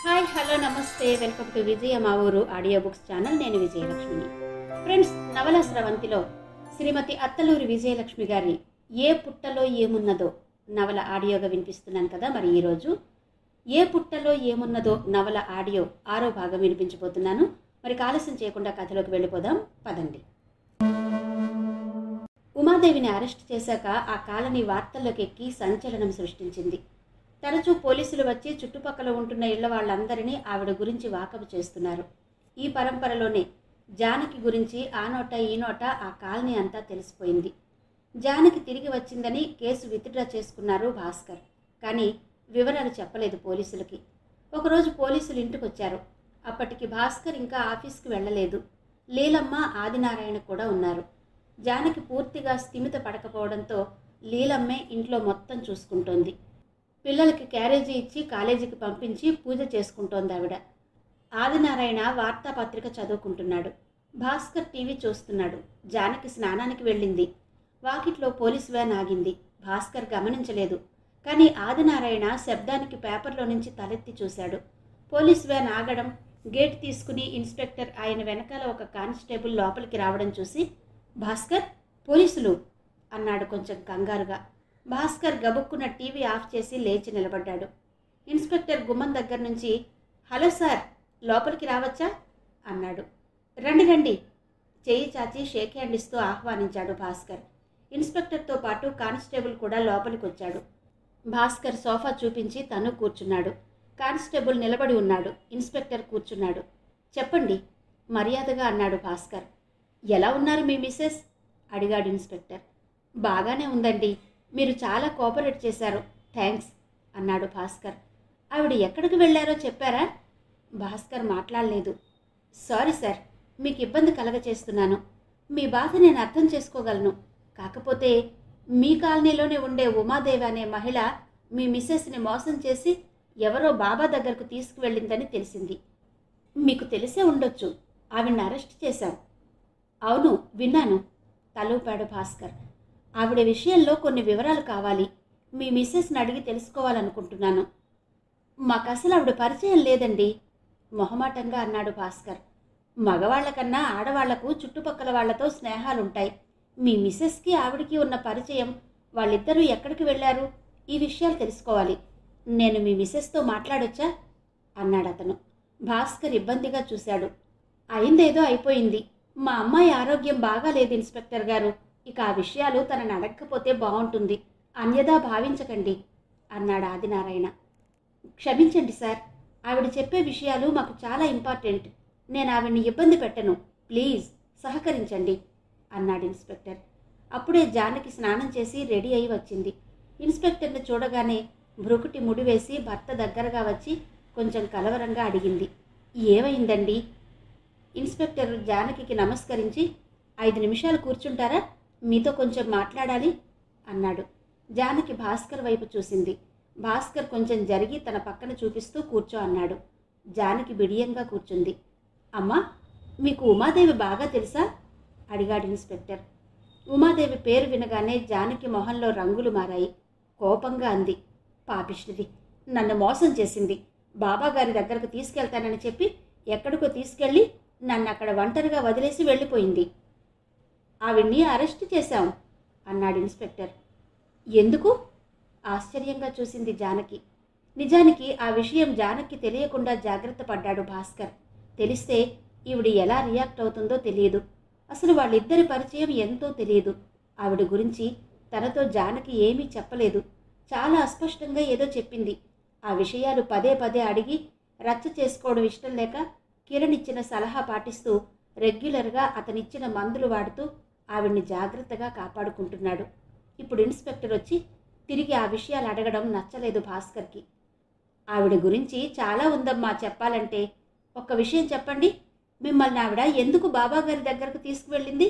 Hi hello నమస్తే welcome to విజయ మా ఊరు ఆడియో బుక్స్ ఛానల్. నేను విజయలక్ష్మిని. ఫ్రెండ్స్, నవల స్రవంతిలో శ్రీమతి అత్తలూరి విజయలక్ష్మి గారి ఏ పుట్టలో ఏమున్నదో నవల ఆడియోగా వినిపిస్తున్నాను కదా. మరి ఈరోజు ఏ పుట్టలో ఏమున్నదో నవల ఆడియో 6వ భాగం వినిపించబోతున్నాను. మరి ఆలస్యం చేయకుండా కథలోకి వెళ్ళిపోదాం పదండి. ఉమాదేవిని అరెస్ట్ చేశాక ఆ కాలనీ వార్తల్లోకి ఎక్కి సంచలనం సృష్టించింది. తరచూ పోలీసులు వచ్చి చుట్టుపక్కల ఉంటున్న ఇళ్ల వాళ్ళందరినీ ఆవిడ గురించి వాకబు చేస్తున్నారు. ఈ పరంపరలోనే జానకి గురించి ఆ నోట ఈ నోట ఆ కాలనీ అంతా తెలిసిపోయింది. జానకి తిరిగి వచ్చిందని కేసు విత్డ్రా చేసుకున్నారు భాస్కర్. కానీ వివరాలు చెప్పలేదు పోలీసులకి. ఒకరోజు పోలీసులు ఇంటికి వచ్చారు. అప్పటికి భాస్కర్ ఇంకా ఆఫీస్కి వెళ్ళలేదు. లీలమ్మ, ఆదినారాయణ కూడా ఉన్నారు. జానకి పూర్తిగా స్థిమిత పడకపోవడంతో లీలమ్మే ఇంట్లో మొత్తం చూసుకుంటోంది. పిల్లలకి క్యారేజీ ఇచ్చి కాలేజీకి పంపించి పూజ చేసుకుంటోంది ఆవిడ. ఆదినారాయణ వార్తాపత్రిక చదువుకుంటున్నాడు. భాస్కర్ టీవీ చూస్తున్నాడు. జానకి స్నానానికి వెళ్ళింది. వాకిట్లో పోలీస్ వ్యాన్ ఆగింది. భాస్కర్ గమనించలేదు. కానీ ఆదినారాయణ శబ్దానికి పేపర్లో నుంచి తలెత్తి చూశాడు. పోలీస్ వ్యాన్ ఆగడం, గేట్ తీసుకుని ఇన్స్పెక్టర్ ఆయన వెనకాల ఒక కానిస్టేబుల్ లోపలికి రావడం చూసి, భాస్కర్, పోలీసులు అన్నాడు కొంచెం కంగారుగా. భాస్కర్ గబుక్కున టీవీ ఆఫ్ చేసి లేచి నిలబడ్డాడు. ఇన్స్పెక్టర్ గుమ్మం దగ్గర నుంచి, హలో సార్, లోపలికి రావచ్చా అన్నాడు. రండి రండి, చేయి చాచి షేక్ హ్యాండ్ ఇస్తూ ఆహ్వానించాడు భాస్కర్. ఇన్స్పెక్టర్తో పాటు కానిస్టేబుల్ కూడా లోపలికి వచ్చాడు. భాస్కర్ సోఫా చూపించి తను కూర్చున్నాడు. కానిస్టేబుల్ నిలబడి ఉన్నాడు. ఇన్స్పెక్టర్ కూర్చున్నాడు. చెప్పండి, మర్యాదగా అన్నాడు భాస్కర్. ఎలా ఉన్నారు మీ మిస్సెస్ అడిగాడు ఇన్స్పెక్టర్. బాగానే ఉందండి, మీరు చాలా కోఆపరేట్ చేశారు, థ్యాంక్స్ అన్నాడు భాస్కర్. ఆవిడ ఎక్కడికి వెళ్ళారో చెప్పారా? భాస్కర్ మాట్లాడలేదు. సారీ సార్, మీకు ఇబ్బంది కలగచేస్తున్నాను. మీ బాధ నేను అర్థం చేసుకోగలను. కాకపోతే మీ కాలనీలోనే ఉండే ఉమాదేవి అనే మహిళ మీ మిస్సెస్ని మోసం చేసి ఎవరో బాబా దగ్గరకు తీసుకువెళ్ళిందని తెలిసింది. మీకు తెలిసే ఉండొచ్చు, ఆవిడ్ని అరెస్ట్ చేశాం. అవును, విన్నాను తలూపాడు భాస్కర్. ఆవిడ విషయంలో కొన్ని వివరాలు కావాలి. మీ మిస్సెస్ని అడిగి తెలుసుకోవాలనుకుంటున్నాను. మాకు అసలు ఆవిడ పరిచయం లేదండి మొహమాటంగా అన్నాడు భాస్కర్. మగవాళ్లకన్నా ఆడవాళ్లకు చుట్టుపక్కల వాళ్లతో స్నేహాలుంటాయి. మీ మిస్సెస్కి ఆవిడికి ఉన్న పరిచయం, వాళ్ళిద్దరూ ఎక్కడికి వెళ్ళారు, ఈ విషయాలు తెలుసుకోవాలి. నేను మీ మిస్సెస్తో మాట్లాడొచ్చా అన్నాడు అతను. భాస్కర్ ఇబ్బందిగా చూశాడు. అయిందేదో అయిపోయింది. మా అమ్మాయి ఆరోగ్యం బాగాలేదు ఇన్స్పెక్టర్ గారు. ఇక ఆ విషయాలు తనని అడగకపోతే బాగుంటుంది. అన్యదా భావించకండి అన్నాడు ఆదినారాయణ. క్షమించండి సార్, ఆవిడ చెప్పే విషయాలు మాకు చాలా ఇంపార్టెంట్. నేను ఆవిడ్ని ఇబ్బంది పెట్టను, ప్లీజ్ సహకరించండి అన్నాడు ఇన్స్పెక్టర్. అప్పుడే జానకి స్నానం చేసి రెడీ అయి వచ్చింది. ఇన్స్పెక్టర్ని చూడగానే భ్రుకుటి ముడివేసి భర్త దగ్గరగా వచ్చి కొంచెం కలవరంగా అడిగింది, ఏమైందండి? ఇన్స్పెక్టర్ జానకి నమస్కరించి, 5 నిమిషాలు కూర్చుంటారా, మీతో కొంచెం మాట్లాడాలి అన్నాడు. జానకి భాస్కర్ వైపు చూసింది. భాస్కర్ కొంచెం జరిగి తన పక్కన చూపిస్తూ కూర్చో అన్నాడు. జానకి బిడియంగా కూర్చుంది. అమ్మా, మీకు ఉమాదేవి బాగా తెలుసా అడిగాడు ఇన్స్పెక్టర్. ఉమాదేవి పేరు వినగానే జానకి మొహంలో రంగులు మారాయి. కోపంగా అంది, పాపిష్టిది, నన్ను మోసం చేసింది. బాబాగారి దగ్గరకు తీసుకెళ్తానని చెప్పి ఎక్కడికో తీసుకెళ్ళి నన్ను అక్కడ ఒంటరిగా వదిలేసి వెళ్ళిపోయింది. ఆవిడ్ని అరెస్ట్ చేశాం అన్నాడు ఇన్స్పెక్టర్. ఎందుకు ఆశ్చర్యంగా చూసింది జానకి. నిజానికి ఆ విషయం జానకి తెలియకుండా జాగ్రత్త పడ్డాడు భాస్కర్. తెలిస్తే ఈవిడ ఎలా రియాక్ట్ అవుతుందో తెలియదు. అసలు వాళ్ళిద్దరి పరిచయం ఎంతో తెలియదు. ఆవిడ గురించి తనతో జానకి ఏమీ చెప్పలేదు. చాలా అస్పష్టంగా ఏదో చెప్పింది. ఆ విషయాలు పదే పదే అడిగి రచ్చ చేసుకోవడం ఇష్టం లేక కిరణ్ ఇచ్చిన సలహా పాటిస్తూ రెగ్యులర్గా అతనిచ్చిన మందులు వాడుతూ ఆవిడ్ని జాగ్రత్తగా కాపాడుకుంటున్నాడు. ఇప్పుడు ఇన్స్పెక్టర్ వచ్చి తిరిగి ఆ విషయాలు అడగడం నచ్చలేదు భాస్కర్కి. ఆవిడ గురించి చాలా ఉందమ్మా చెప్పాలంటే. ఒక్క విషయం చెప్పండి, మిమ్మల్ని ఆవిడ ఎందుకు బాబాగారి దగ్గరకు తీసుకువెళ్ళింది?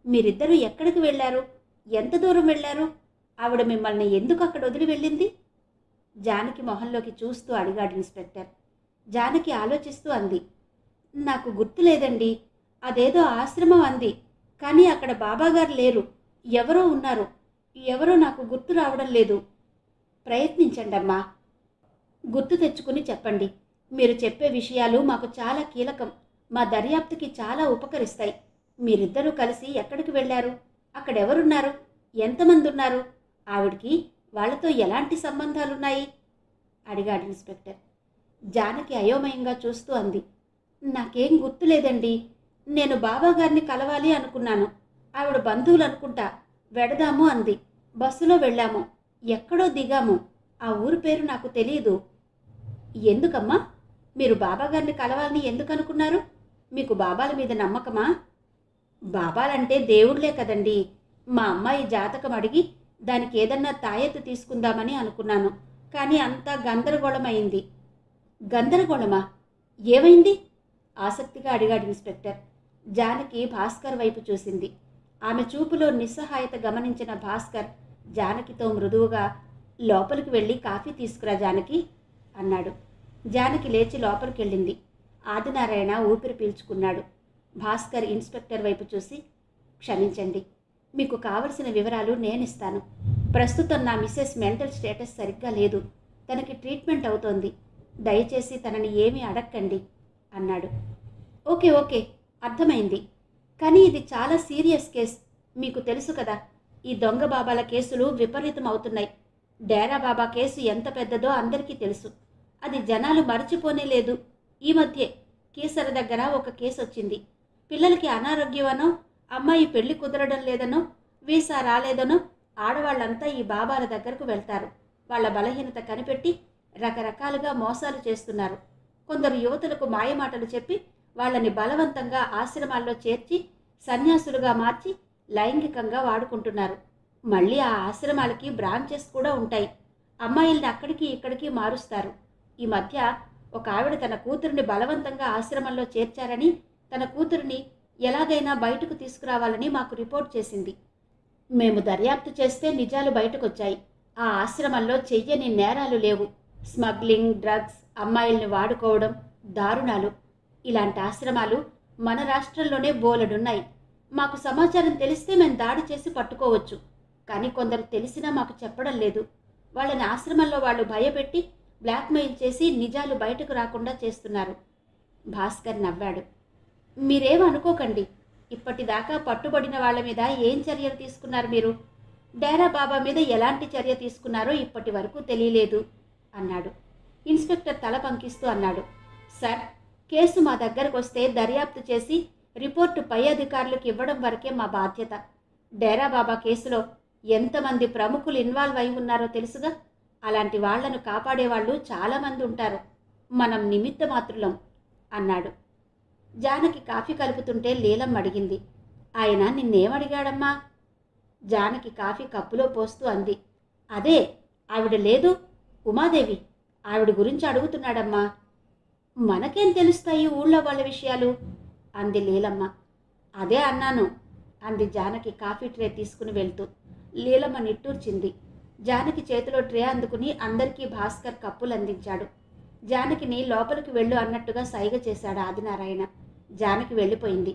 మీరిద్దరూ ఎక్కడికి వెళ్ళారు? ఎంత దూరం వెళ్ళారు? ఆవిడ మిమ్మల్ని ఎందుకు అక్కడ వదిలి వెళ్ళింది? జానకి మొహంలోకి చూస్తూ అడిగాడు ఇన్స్పెక్టర్. జానకి ఆలోచిస్తూ అంది, నాకు గుర్తు లేదండి. అదేదో ఆశ్రమం అంది, కానీ అక్కడ బాబాగారు లేరు. ఎవరో ఉన్నారు. ఎవరో నాకు గుర్తు రావడం లేదు. ప్రయత్నించండి అమ్మా, గుర్తు తెచ్చుకుని చెప్పండి. మీరు చెప్పే విషయాలు మాకు చాలా కీలకం. మా దర్యాప్తుకి చాలా ఉపకరిస్తాయి. మీరిద్దరూ కలిసి ఎక్కడికి వెళ్ళారు? అక్కడెవరున్నారు? ఎంతమంది ఉన్నారు? ఆవిడికి వాళ్ళతో ఎలాంటి సంబంధాలున్నాయి? అడిగాడు ఇన్స్పెక్టర్. జానకి అయోమయంగా చూస్తూ అంది. నాకేం గుర్తులేదండి. నేను బాబాగారిని కలవాలి అనుకున్నాను. ఆవిడ బంధువులు అనుకుంటా. వెడదాము అంది. బస్సులో వెళ్ళాము. ఎక్కడో దిగాము. ఆ ఊరు పేరు నాకు తెలియదు. ఎందుకమ్మా? మీరు బాబాగారిని కలవాలని ఎందుకు అనుకున్నారు? మీకు బాబాల మీద నమ్మకమా? బాబాలంటే దేవుళ్లే కదండి. మా అమ్మాయి జాతకం అడిగి దానికి ఏదన్నా తాయెత్తు తీసుకుందామని అనుకున్నాను. కానీ అంతా గందరగోళమైంది. గందరగోళమా? ఏమైంది? ఆసక్తిగా అడిగాడు ఇన్స్పెక్టర్. జానకి భాస్కర్ వైపు చూసింది. ఆమె చూపులో నిస్సహాయత గమనించిన భాస్కర్ జానకితో మృదువుగా, లోపలికి వెళ్ళి కాఫీ తీసుకురా జానకి అన్నాడు. జానకి లేచి లోపలికెళ్ళింది. ఆదినారాయణ ఊపిరి పీల్చుకున్నాడు. భాస్కర్ ఇన్స్పెక్టర్ వైపు చూసి, క్షమించండి, మీకు కావలసిన వివరాలు నేనిస్తాను. ప్రస్తుతం నా మిస్సెస్ మెంటల్ స్టేటస్ సరిగ్గా లేదు. తనకి ట్రీట్మెంట్ అవుతోంది. దయచేసి తనని ఏమీ అడక్కండి అన్నాడు. ఓకే ఓకే, అర్థమైంది. కానీ ఇది చాలా సీరియస్ కేస్. మీకు తెలుసు కదా, ఈ దొంగ బాబాల కేసులు విపరీతం అవుతున్నాయి. డేరా బాబా కేసు ఎంత పెద్దదో అందరికీ తెలుసు. అది జనాలు మరచిపోనే లేదు. ఈ మధ్యే కీసర దగ్గర ఒక కేసు వచ్చింది. పిల్లలకి అనారోగ్యమనో, అమ్మాయి పెళ్లి కుదరడం లేదనో, వీసా రాలేదనో ఆడవాళ్లంతా ఈ బాబాల దగ్గరకు వెళ్తారు. వాళ్ళ బలహీనత కనిపెట్టి రకరకాలుగా మోసాలు చేస్తున్నారు. కొందరు యువతులకు మాయమాటలు చెప్పి వాళ్ళని బలవంతంగా ఆశ్రమాల్లో చేర్చి సన్యాసులుగా మార్చి లైంగికంగా వాడుకుంటున్నారు. మళ్ళీ ఆ ఆశ్రమాలకి బ్రాంచెస్ కూడా ఉంటాయి. అమ్మాయిల్ని అక్కడికి ఇక్కడికి మారుస్తారు. ఈ మధ్య ఒక ఆవిడ తన కూతురిని బలవంతంగా ఆశ్రమంలో చేర్చారని, తన కూతురిని ఎలాగైనా బయటకు తీసుకురావాలని మాకు రిపోర్ట్ చేసింది. మేము దర్యాప్తు చేస్తే నిజాలు బయటకొచ్చాయి. ఆ ఆశ్రమంలో చెయ్యని నేరాలు లేవు. స్మగ్లింగ్, డ్రగ్స్, అమ్మాయిల్ని వాడుకోవడం, దారుణాలు. ఇలాంటి ఆశ్రమాలు మన రాష్ట్రంలోనే బోలెడున్నాయి. మాకు సమాచారం తెలిస్తే మేము దాడి చేసి పట్టుకోవచ్చు. కానీ కొందరు తెలిసినా మాకు చెప్పడం లేదు. వాళ్ళని ఆశ్రమంలో వాళ్ళు భయపెట్టి బ్లాక్మెయిల్ చేసి నిజాలు బయటకు రాకుండా చేస్తున్నారు. భాస్కర్ నవ్వాడు. మీరేమనుకోకండి. ఇప్పటిదాకా పట్టుబడిన వాళ్ళ మీద ఏం చర్యలు తీసుకున్నారు మీరు? డేరా బాబా మీద ఎలాంటి చర్య తీసుకున్నారో ఇప్పటి వరకు తెలియలేదు అన్నాడు. ఇన్స్పెక్టర్ తల పంకిస్తూ అన్నాడు. సార్, కేసు మా దగ్గరకు వస్తే దర్యాప్తు చేసి రిపోర్టు పై అధికారులకు ఇవ్వడం వరకే మా బాధ్యత. డేరా బాబా కేసులో ఎంతమంది ప్రముఖులు ఇన్వాల్వ్ అయి ఉన్నారో తెలుసుగా. అలాంటి వాళ్లను కాపాడేవాళ్ళు చాలామంది ఉంటారు. మనం నిమిత్త మాత్రులం అన్నాడు. జానకి కాఫీ కలుపుతుంటే లీలమ్మ అడిగింది. ఆయన నిన్నేమడిగాడమ్మా? జానకి కాఫీ కప్పులో పోస్తూ అంది. అదే, ఆవిడ లేదు, ఉమాదేవి. ఆవిడ గురించి అడుగుతున్నాడమ్మా. మనకేం తెలుస్తాయి ఊళ్ళో వాళ్ళ విషయాలు అంది లీలమ్మ. అదే అన్నాను అంది జానకి కాఫీ ట్రే తీసుకుని వెళ్తూ. లీలమ్మ నిట్టూర్చింది. జానకి చేతిలో ట్రే అందుకుని అందరికీ భాస్కర్ కప్పులు అందించాడు. జానకిని లోపలికి వెళ్ళు అన్నట్టుగా సైగ చేశాడు ఆదినారాయణ. జానకి వెళ్ళిపోయింది.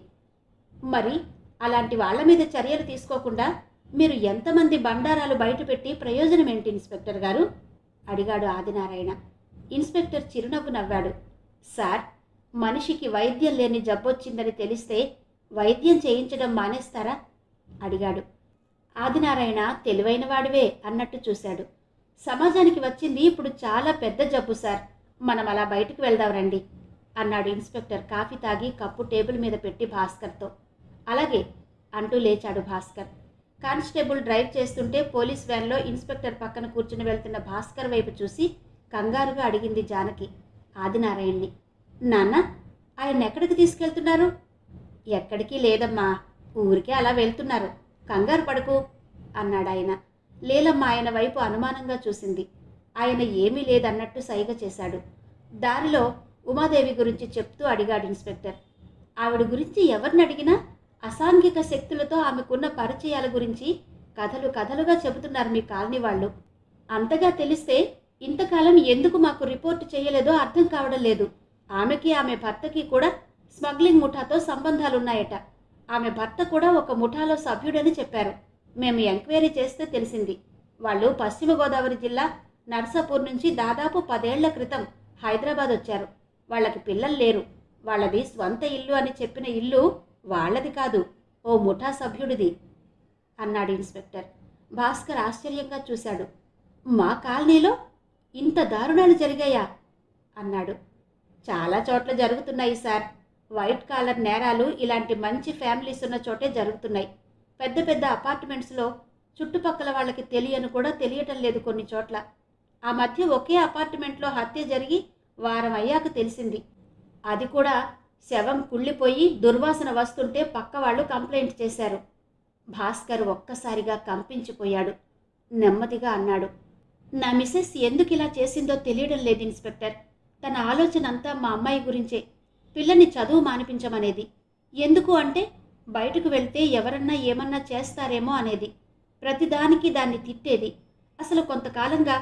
మరి అలాంటి వాళ్ల మీద చర్యలు తీసుకోకుండా మీరు ఎంతమంది బండారాలు బయటపెట్టి ప్రయోజనం ఏంటి ఇన్స్పెక్టర్ గారు అడిగాడు ఆదినారాయణ. ఇన్స్పెక్టర్ చిరునవ్వు నవ్వాడు. సార్, మనిషికి వైద్యం లేని జబ్బొచ్చిందని తెలిస్తే వైద్యం చేయించడం మానేస్తారా అడిగాడు. ఆదినారాయణ తెలివైన వాడివే అన్నట్టు చూశాడు. సమాజానికి వచ్చింది ఇప్పుడు చాలా పెద్ద జబ్బు సార్. మనం అలా బయటకు వెళ్దాం రండి అన్నాడు ఇన్స్పెక్టర్ కాఫీ తాగి కప్పు టేబుల్ మీద పెట్టి భాస్కర్తో. అలాగే అంటూ లేచాడు భాస్కర్. కానిస్టేబుల్ డ్రైవ్ చేస్తుంటే పోలీస్ వ్యాన్లో ఇన్స్పెక్టర్ పక్కన కూర్చుని వెళ్తున్న భాస్కర్ వైపు చూసి కంగారుగా అడిగింది జానకి ఆదినారాయణ్ణి. నాన్న, ఆయన ఎక్కడికి తీసుకెళ్తున్నారు? ఎక్కడికి లేదమ్మా, ఊరికే అలా వెళ్తున్నారు. కంగారు పడుకు అన్నాడు ఆయన. లీలమ్మ ఆయన వైపు అనుమానంగా చూసింది. ఆయన ఏమీ లేదన్నట్టు సైగ చేశాడు. దారిలో ఉమాదేవి గురించి చెప్తూ అడిగాడు ఇన్స్పెక్టర్. ఆవిడ గురించి ఎవరిని అడిగినా అసాంఘిక శక్తులతో ఆమెకున్న పరిచయాల గురించి కథలు కథలుగా చెబుతున్నారు మీ కాలనీ వాళ్ళు. అంతగా తెలిస్తే ఇంతకాలం ఎందుకు మాకు రిపోర్టు చేయలేదో అర్థం కావడం లేదు. ఆమెకి ఆమె భర్తకి కూడా స్మగ్లింగ్ ముఠాతో సంబంధాలున్నాయట. ఆమె భర్త కూడా ఒక ముఠాలో సభ్యుడని చెప్పారు. మేము ఎంక్వైరీ చేస్తే తెలిసింది. వాళ్ళు పశ్చిమ గోదావరి జిల్లా నర్సాపూర్ నుంచి దాదాపు 10 ఏళ్ల క్రితం హైదరాబాద్ వచ్చారు. వాళ్ళకి పిల్లలు లేరు. వాళ్ళది స్వంత ఇల్లు అని చెప్పిన ఇల్లు వాళ్ళది కాదు, ఓ ముఠా సభ్యుడిది అన్నాడు ఇన్స్పెక్టర్. భాస్కర్ ఆశ్చర్యంగా చూశాడు. మా కాలనీలో ఇంత దారుణాలు జరిగాయా అన్నాడు. చాలా చోట్ల జరుగుతున్నాయి సార్. వైట్ కాలర్ నేరాలు ఇలాంటి మంచి ఫ్యామిలీస్ ఉన్న చోటే జరుగుతున్నాయి. పెద్ద పెద్ద అపార్ట్మెంట్స్లో చుట్టుపక్కల వాళ్ళకి తెలియని కూడా తెలియటం లేదు కొన్ని చోట్ల. ఆ మధ్య ఒకే అపార్ట్మెంట్లో హత్య జరిగి వారం అయ్యాక తెలిసింది. అది కూడా శవం కుళ్ళిపోయి దుర్వాసన వస్తుంటే పక్క వాళ్ళు కంప్లైంట్ చేశారు. భాస్కర్ ఒక్కసారిగా కంపించిపోయాడు. నెమ్మదిగా అన్నాడు, నా మిసెస్ ఎందుకు ఇలా చేసిందో తెలియడం లేదు ఇన్స్పెక్టర్. తన ఆలోచన అంతా మా అమ్మాయి గురించే. పిల్లని చదువు మానిపించమనేది. ఎందుకు అంటే బయటకు వెళ్తే ఎవరన్నా ఏమన్నా చేస్తారేమో అనేది. ప్రతిదానికి దాన్ని తిట్టేది. అసలు కొంతకాలంగా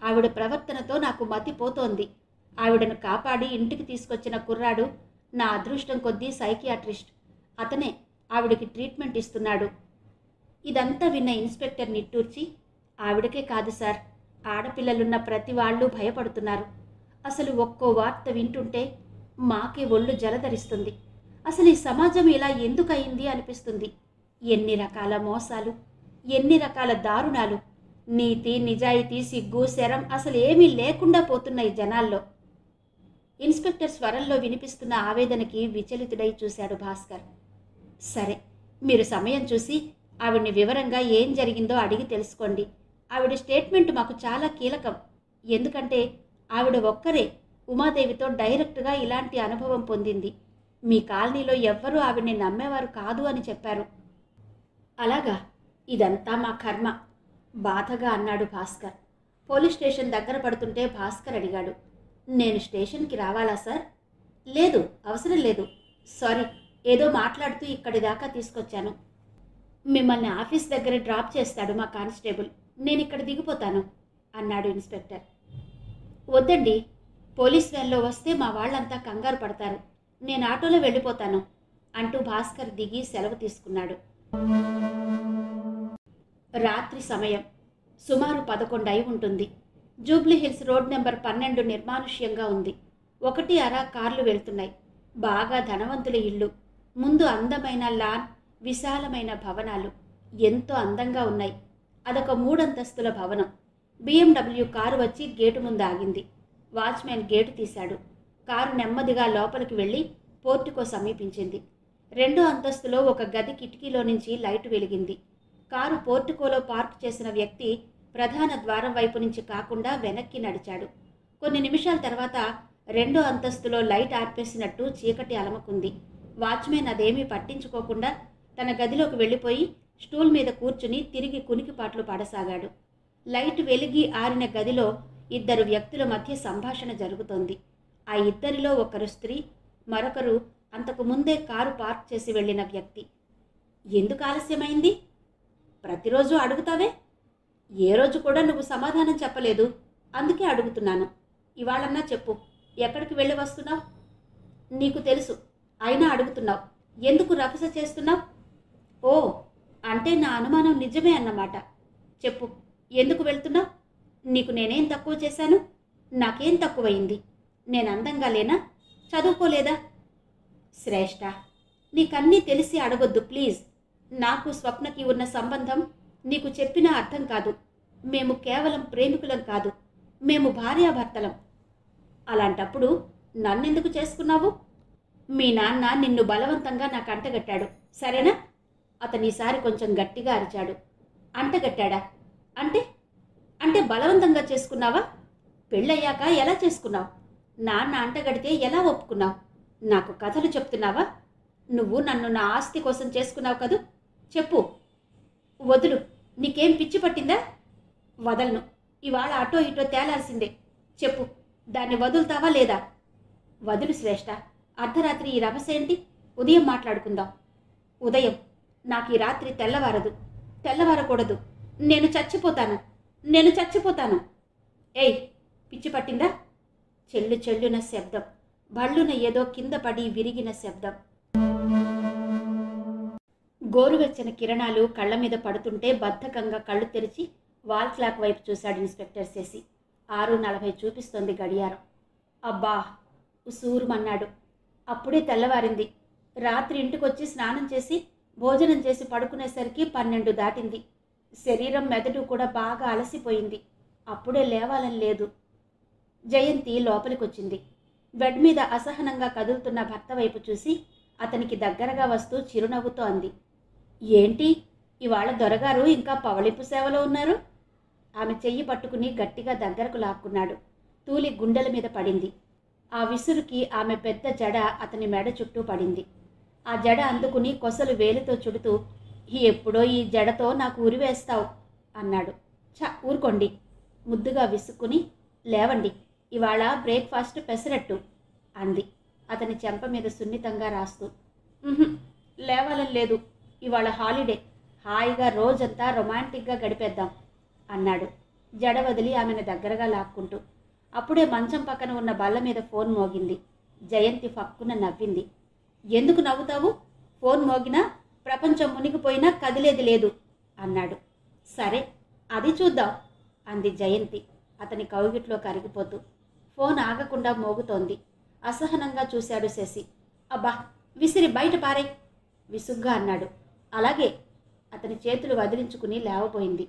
ఆవిడ ప్రవర్తనతో నాకు మతిపోతోంది. ఆవిడను కాపాడి ఇంటికి తీసుకొచ్చిన కుర్రాడు నా అదృష్టం కొద్దీ సైకియాట్రిస్ట్. అతనే ఆవిడకి ట్రీట్మెంట్ ఇస్తున్నాడు. ఇదంతా విన్న ఇన్స్పెక్టర్ నిట్టూర్చి, ఆవిడకే కాదు సార్, ఆడపిల్లలున్న ప్రతి వాళ్ళు భయపడుతున్నారు. అసలు ఒక్కో వార్త వింటుంటే మాకే ఒళ్ళు జలధరిస్తుంది. అసలు ఈ సమాజం ఇలా ఎందుకు అయింది అనిపిస్తుంది. ఎన్ని రకాల మోసాలు, ఎన్ని రకాల దారుణాలు. నీతి, నిజాయితీ, సిగ్గు, శరం అసలు ఏమీ లేకుండా పోతున్నాయి జనాల్లో. ఇన్స్పెక్టర్ స్వరంలో వినిపిస్తున్న ఆవేదనకి విచలితుడై చూశాడు భాస్కర్. సరే, మీరు సమయం చూసి ఆవిడ్ని వివరంగా ఏం జరిగిందో అడిగి తెలుసుకోండి. ఆవిడ స్టేట్మెంట్ మాకు చాలా కీలకం. ఎందుకంటే ఆవిడ ఒక్కరే ఉమాదేవితో డైరెక్ట్గా ఇలాంటి అనుభవం పొందింది. మీ కాలనీలో ఎవ్వరూ ఆవిడ్ని నమ్మేవారు కాదు అని చెప్పారు. అలాగా, ఇదంతా మా కర్మ బాధగా అన్నాడు భాస్కర్. పోలీస్ స్టేషన్ దగ్గర పడుతుంటే భాస్కర్ అడిగాడు, నేను స్టేషన్కి రావాలా సార్? లేదు, అవసరం లేదు. సారీ, ఏదో మాట్లాడుతూ ఇక్కడి దాకా తీసుకొచ్చాను. మిమ్మల్ని ఆఫీస్ దగ్గర డ్రాప్ చేస్తాడు మా కానిస్టేబుల్. నేను ఇక్కడ దిగిపోతాను అన్నాడు ఇన్స్పెక్టర్. వద్దండి, పోలీస్ వ్యాన్లో వస్తే మా వాళ్ళంతా కంగారు పడతారు. నేను ఆటోలో వెళ్ళిపోతాను అంటూ భాస్కర్ దిగి సెలవు తీసుకున్నాడు. రాత్రి సమయం సుమారు 11 అయి ఉంటుంది. జూబ్లీహిల్స్ రోడ్ నెంబర్ 12 నిర్మానుష్యంగా ఉంది. 1-2 కార్లు వెళ్తున్నాయి. బాగా ధనవంతుల ఇల్లు. ముందు అందమైన లాన్, విశాలమైన భవనాలు ఎంతో అందంగా ఉన్నాయి. అదొక 3 అంతస్తుల భవనం. BMW కారు వచ్చి గేటు ముందు ఆగింది. వాచ్మెన్ గేటు తీశాడు. కారు నెమ్మదిగా లోపలికి వెళ్ళి పోర్టికో సమీపించింది. 2వ అంతస్తులో ఒక గది కిటికీలో నుంచి లైటు వెలిగింది. కారు పోర్టికోలో పార్క్ చేసిన వ్యక్తి ప్రధాన ద్వారం వైపు నుంచి కాకుండా వెనక్కి నడిచాడు. కొన్ని నిమిషాల తర్వాత 2వ అంతస్తులో లైట్ ఆర్పేసినట్టు చీకటి అలముకుంది. వాచ్మెన్ అదేమీ పట్టించుకోకుండా తన గదిలోకి వెళ్ళిపోయి స్టూల్ మీద కూర్చుని తిరిగి కునికిపాట్లు పడసాగాడు. లైట్ వెలిగి ఆరిన గదిలో 2 వ్యక్తుల మధ్య సంభాషణ జరుగుతోంది. ఆ ఇద్దరిలో ఒకరు స్త్రీ, మరొకరు అంతకు ముందే కారు పార్క్ చేసి వెళ్ళిన వ్యక్తి. ఎందుకు ఆలస్యమైంది? ప్రతిరోజు అడుగుతావే. ఏ రోజు కూడా నువ్వు సమాధానం చెప్పలేదు, అందుకే అడుగుతున్నాను. ఇవాళన్నా చెప్పు, ఎక్కడికి వెళ్ళి వస్తున్నావు? నీకు తెలుసు, అయినా అడుగుతున్నావు. ఎందుకు రభస చేస్తున్నావు? ఓ, అంటే నా అనుమానం నిజమే అన్నమాట. చెప్పు, ఎందుకు వెళ్తున్నావు? నీకు నేనేం తక్కువ చేశాను? నాకేం తక్కువయింది? నేను అందంగా లేనా? చదువుకోలేదా? శ్రేష్ఠ, నీకన్నీ తెలిసి అడగొద్దు ప్లీజ్. నాకు స్వప్నకి ఉన్న సంబంధం నీకు చెప్పినా అర్థం కాదు. మేము కేవలం ప్రేమికులం కాదు, మేము భార్యాభర్తలం. అలాంటప్పుడు నన్నెందుకు చేసుకున్నావు? మీ నాన్న నిన్ను బలవంతంగా నాకు అంటగట్టాడు, సరేనా? అతను ఈసారి కొంచెం గట్టిగా అరిచాడు. అంటగట్టాడా? అంటే అంటే బలవంతంగా చేసుకున్నావా? పెళ్ళయ్యాక ఎలా చేసుకున్నావు? నాన్న అంటగడితే ఎలా ఒప్పుకున్నావు? నాకు కథలు చెప్తున్నావా? నువ్వు నన్ను నా ఆస్తి కోసం చేసుకున్నావు కదూ? చెప్పు. వదులు, నీకేం పిచ్చి పట్టిందా? వదలను. ఇవాళ అటో ఇటో తేలాల్సిందే. చెప్పు, దాన్ని వదులుతావా లేదా? వదులు శ్రేష్ఠ. అర్ధరాత్రి ఈ రభసేంటి? ఉదయం మాట్లాడుకుందాం. ఉదయం? నాకు ఈ రాత్రి తెల్లవారదు. తెల్లవారకూడదు. నేను చచ్చిపోతాను. నేను చచ్చిపోతాను. ఏయ్, పిచ్చి పట్టిందా? చెల్లు చెల్లున శబ్దం. బళ్ళున ఏదో కింద పడి విరిగిన శబ్దం. గోరువెచ్చని కిరణాలు కళ్ళ మీద పడుతుంటే బద్ధకంగా కళ్ళు తెరిచి వాల్ క్లాక్ వైపు చూశాడు ఇన్స్పెక్టర్ శశి. 6:40 చూపిస్తోంది గడియారం. అబ్బా, ఉసూరుమన్నాడు. అప్పుడే తెల్లవారింది. రాత్రి ఇంటికొచ్చి స్నానం చేసి భోజనం చేసి పడుకునేసరికి 12 దాటింది. శరీరం మెదడు కూడా బాగా అలసిపోయింది. అప్పుడే లేవాలని లేదు. జయంతి లోపలికొచ్చింది. బెడ్ మీద అసహనంగా కదులుతున్న భర్త వైపు చూసి అతనికి దగ్గరగా వస్తూ చిరునవ్వుతో అంది, ఏంటి ఇవాళ దొరగారు ఇంకా పవళింపు సేవలో ఉన్నారు? ఆమె చెయ్యి పట్టుకుని గట్టిగా దగ్గరకు లాక్కున్నాడు. తూలి గుండెల మీద పడింది. ఆ విసురుకి ఆమె పెద్ద జడ అతని మెడ చుట్టూ పడింది. ఆ జడ అందుకుని కొసలు వేలితో చుడుతూ, ఎప్పుడో ఈ జడతో నాకు ఉరివేస్తావు అన్నాడు. ఊరుకోండి ముద్దుగా విసుక్కుని, లేవండి ఇవాళ బ్రేక్ఫాస్ట్ పెసరట్టు అంది అతని చెంప మీద సున్నితంగా రాస్తూ. లేవాలని లేదు, ఇవాళ హాలిడే, హాయిగా రోజంతా రొమాంటిక్గా గడిపేద్దాం అన్నాడు జడ వదిలి ఆమెను దగ్గరగా లాక్కుంటూ. అప్పుడే మంచం పక్కన ఉన్న బల్ల మీద ఫోన్ మోగింది. జయంతి ఫక్కున నవ్వింది. ఎందుకు నవ్వుతావు? ఫోన్ మోగినా ప్రపంచం మునిగిపోయినా కదిలేది లేదు అన్నాడు. సరే అది చూద్దాం అంది జయంతి అతని కౌగిట్లో కరిగిపోతూ. ఫోన్ ఆగకుండా మోగుతోంది. అసహనంగా చూశాడు శశి. అబ్బా, విసిరి బయట పారే విసుగ్గా అన్నాడు. అలాగే అతని చేతులు వదిలించుకుని లేవబోయింది.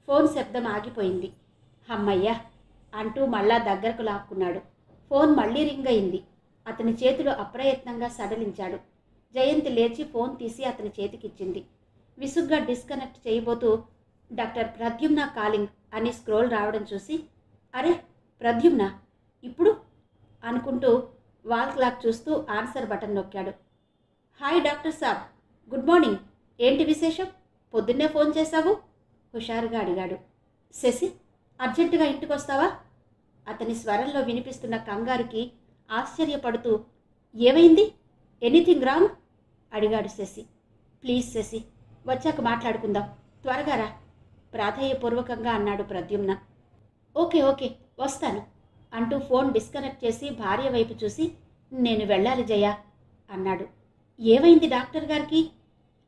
ఫోన్ శబ్దం ఆగిపోయింది. హమ్మయ్యా అంటూ మళ్ళా దగ్గరకు లాక్కున్నాడు. ఫోన్ మళ్ళీ రింగ్ అయింది. అతని చేతులు అప్రయత్నంగా సడలించాడు. జయంతి లేచి ఫోన్ తీసి అతని చేతికిచ్చింది. విసుగ్గా డిస్కనెక్ట్ చేయబోతూ, డాక్టర్ ప్రద్యుమ్న కాలింగ్ అని స్క్రోల్ రావడం చూసి, అరే ప్రద్యుమ్న ఇప్పుడు అనుకుంటూ వాల్ క్లాక్ చూస్తూ ఆన్సర్ బటన్ నొక్కాడు. హాయ్ డాక్టర్ సాబ్, గుడ్ మార్నింగ్. ఏంటి విశేషం? పొద్దున్నే ఫోన్ చేశావు? హుషారుగా అడిగాడు. శశి, అర్జెంటుగా ఇంటికొస్తావా? అతని స్వరంలో వినిపిస్తున్న కంగారుకి ఆశ్చర్యపడుతూ, ఏమైంది? ఎనీథింగ్ రాంగ్ అడిగాడు శశి. ప్లీజ్ శశి, వచ్చాక మాట్లాడుకుందాం, త్వరగా రా ప్రాధేయపూర్వకంగా అన్నాడు ప్రద్యుమ్న. ఓకే ఓకే వస్తాను అంటూ ఫోన్ డిస్కనెక్ట్ చేసి భార్య వైపు చూసి, నేను వెళ్ళాలి జయ అన్నాడు. ఏమైంది డాక్టర్ గారికి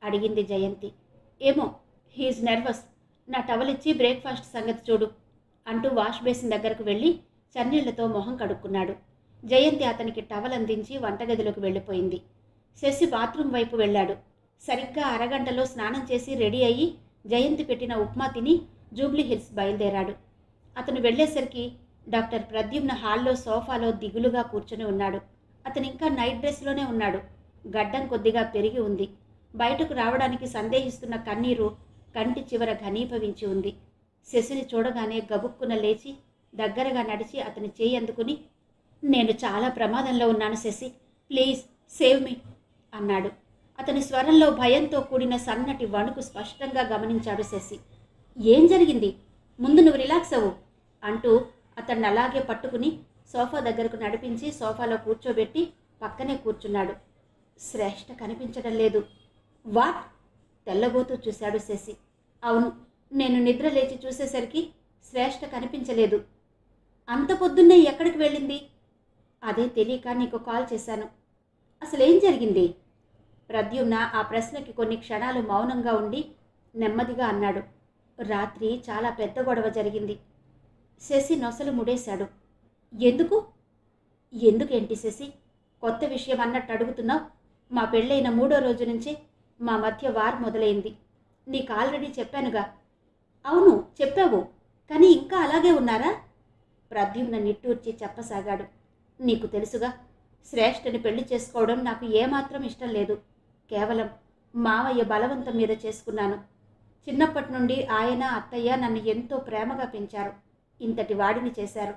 అడిగింది జయంతి. ఏమో, హీఈస్ నర్వస్, నా టవల్ ఇచ్చి బ్రేక్ఫాస్ట్ సంగతి చూడు అంటూ వాష్ బేసిన్ దగ్గరకు వెళ్ళి చన్నీళ్లతో మొహం కడుక్కున్నాడు. జయంతి అతనికి టవల్ అందించి వంటగదిలోకి వెళ్ళిపోయింది. శశి బాత్రూమ్ వైపు వెళ్ళాడు. సరిగ్గా అరగంటలో స్నానం చేసి రెడీ అయ్యి జయంతి పెట్టిన ఉప్మా తిని జూబ్లీ హిల్స్ బయలుదేరాడు. అతను వెళ్ళేసరికి డాక్టర్ ప్రద్యుమ్న హాల్లో సోఫాలో దిగులుగా కూర్చొని ఉన్నాడు. అతను ఇంకా నైట్ డ్రెస్లోనే ఉన్నాడు. గడ్డం కొద్దిగా పెరిగి ఉంది. బయటకు రావడానికి సందేహిస్తున్న కన్నీరు కంటి చివర ఘనీభవించి ఉంది. శశిని చూడగానే గబుక్కున లేచి దగ్గరగా నడిచి అతని చేయి అందుకుని, నేను చాలా ప్రమాదంలో ఉన్నాను శశి, ప్లీజ్ సేవ్ మీ అన్నాడు. అతని స్వరంలో భయంతో కూడిన సన్నటి వణుకు స్పష్టంగా గమనించాడు శశి. ఏం జరిగింది? ముందు నువ్వు రిలాక్స్ అవ్వు అంటూ అతన్ని అలాగే పట్టుకుని సోఫా దగ్గరకు నడిపించి సోఫాలో కూర్చోబెట్టి పక్కనే కూర్చున్నాడు. శ్రేష్ఠ కనిపించడం లేదు. వాట్? తెల్లబోతూ చూశాడు శశి. అవును, నేను నిద్ర లేచి చూసేసరికి శ్రేష్ఠ కనిపించలేదు. అంత పొద్దున్నే ఎక్కడికి వెళ్ళింది? అదే తెలియక నీకు కాల్ చేశాను. అసలేం జరిగింది? ప్రద్యుమ్న ఆ ప్రశ్నకి కొన్ని క్షణాలు మౌనంగా ఉండి నెమ్మదిగా అన్నాడు. రాత్రి చాలా పెద్ద గొడవ జరిగింది. శశి నొసలు ముడేశాడు. ఎందుకు? ఎందుకేంటి శశి, కొత్త విషయం అన్నట్టు అడుగుతున్నావు? మా పెళ్ళైన 3వ రోజు నుంచే మా మధ్య వార్ మొదలైంది. నీకు ఆల్రెడీ చెప్పానుగా. అవును చెప్పావు, కానీ ఇంకా అలాగే ఉన్నారా? ప్రద్యుమ్న నిట్టూర్చి చెప్పసాగాడు. నీకు తెలుసుగా, శ్రేష్ఠని పెళ్లి చేసుకోవడం నాకు ఏమాత్రం ఇష్టం లేదు. కేవలం మావయ్య బలవంతం మీద చేసుకున్నాను. చిన్నప్పటి నుండి ఆయన అత్తయ్య నన్ను ఎంతో ప్రేమగా పెంచారు. ఇంతటి వాడిని చేశారు.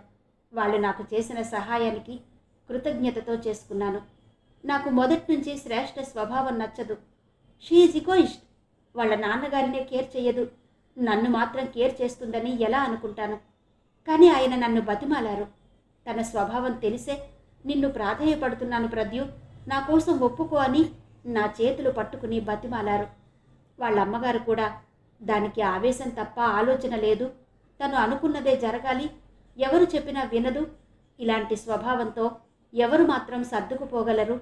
వాళ్ళు నాకు చేసిన సహాయానికి కృతజ్ఞతతో చేసుకున్నాను. నాకు మొదటి నుంచి శ్రేష్ఠ స్వభావం నచ్చదు. She is egoist. వాళ్ళ నాన్నగారినే కేర్ చేయదు, నన్ను మాత్రం కేర్ చేస్తుందని ఎలా అనుకుంటాను? కానీ ఆయన నన్ను బతిమాలారు. తన స్వభావం తెలిసే నిన్ను ప్రాధేయపడుతున్నాను ప్రద్యు, నా కోసం ఒప్పుకో అని నా చేతులు పట్టుకుని బతిమాలారు. వాళ్ళ అమ్మగారు కూడా దానికి ఆవేశం తప్ప ఆలోచన లేదు. తను అనుకున్నదే జరగాలి, ఎవరు చెప్పినా వినదు. ఇలాంటి స్వభావంతో ఎవరు మాత్రం సర్దుకుపోగలరు?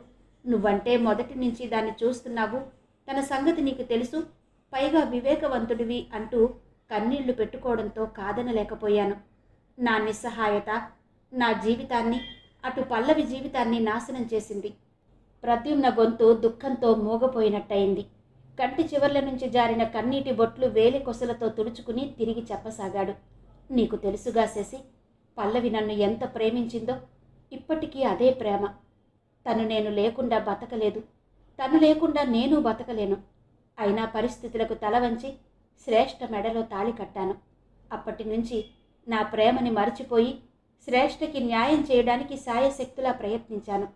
నువ్వంటే మొదటి నుంచి దాన్ని చూస్తున్నావు, తన సంగతి నీకు తెలుసు, పైగా వివేకవంతుడివి అంటూ కన్నీళ్లు పెట్టుకోవడంతో కాదనలేకపోయాను. నా నిస్సహాయత, నా జీవితాన్ని అటు పల్లవి జీవితాన్ని నాశనం చేసింది. ప్రద్యుమ్న గొంతు దుఃఖంతో మూగపోయినట్టయింది. కంటి చివర్ల నుంచి జారిన కన్నీటి బొట్లు వేలి కొసలతో తుడుచుకుని తిరిగి చెప్పసాగాడు. నీకు తెలుసుగా శశి, పల్లవి నన్ను ఎంత ప్రేమించిందో. ఇప్పటికీ అదే ప్రేమ. తను నేను లేకుండా బతకలేదు, తను లేకుండా నేను బతకలేను. అయినా పరిస్థితులకు తల వంచి శ్రేష్ఠ మెడలో తాళి కట్టాను. అప్పటి నుంచి నా ప్రేమని మరచిపోయి శ్రేష్ఠకి న్యాయం చేయడానికి సాయశక్తులా ప్రయత్నించాను.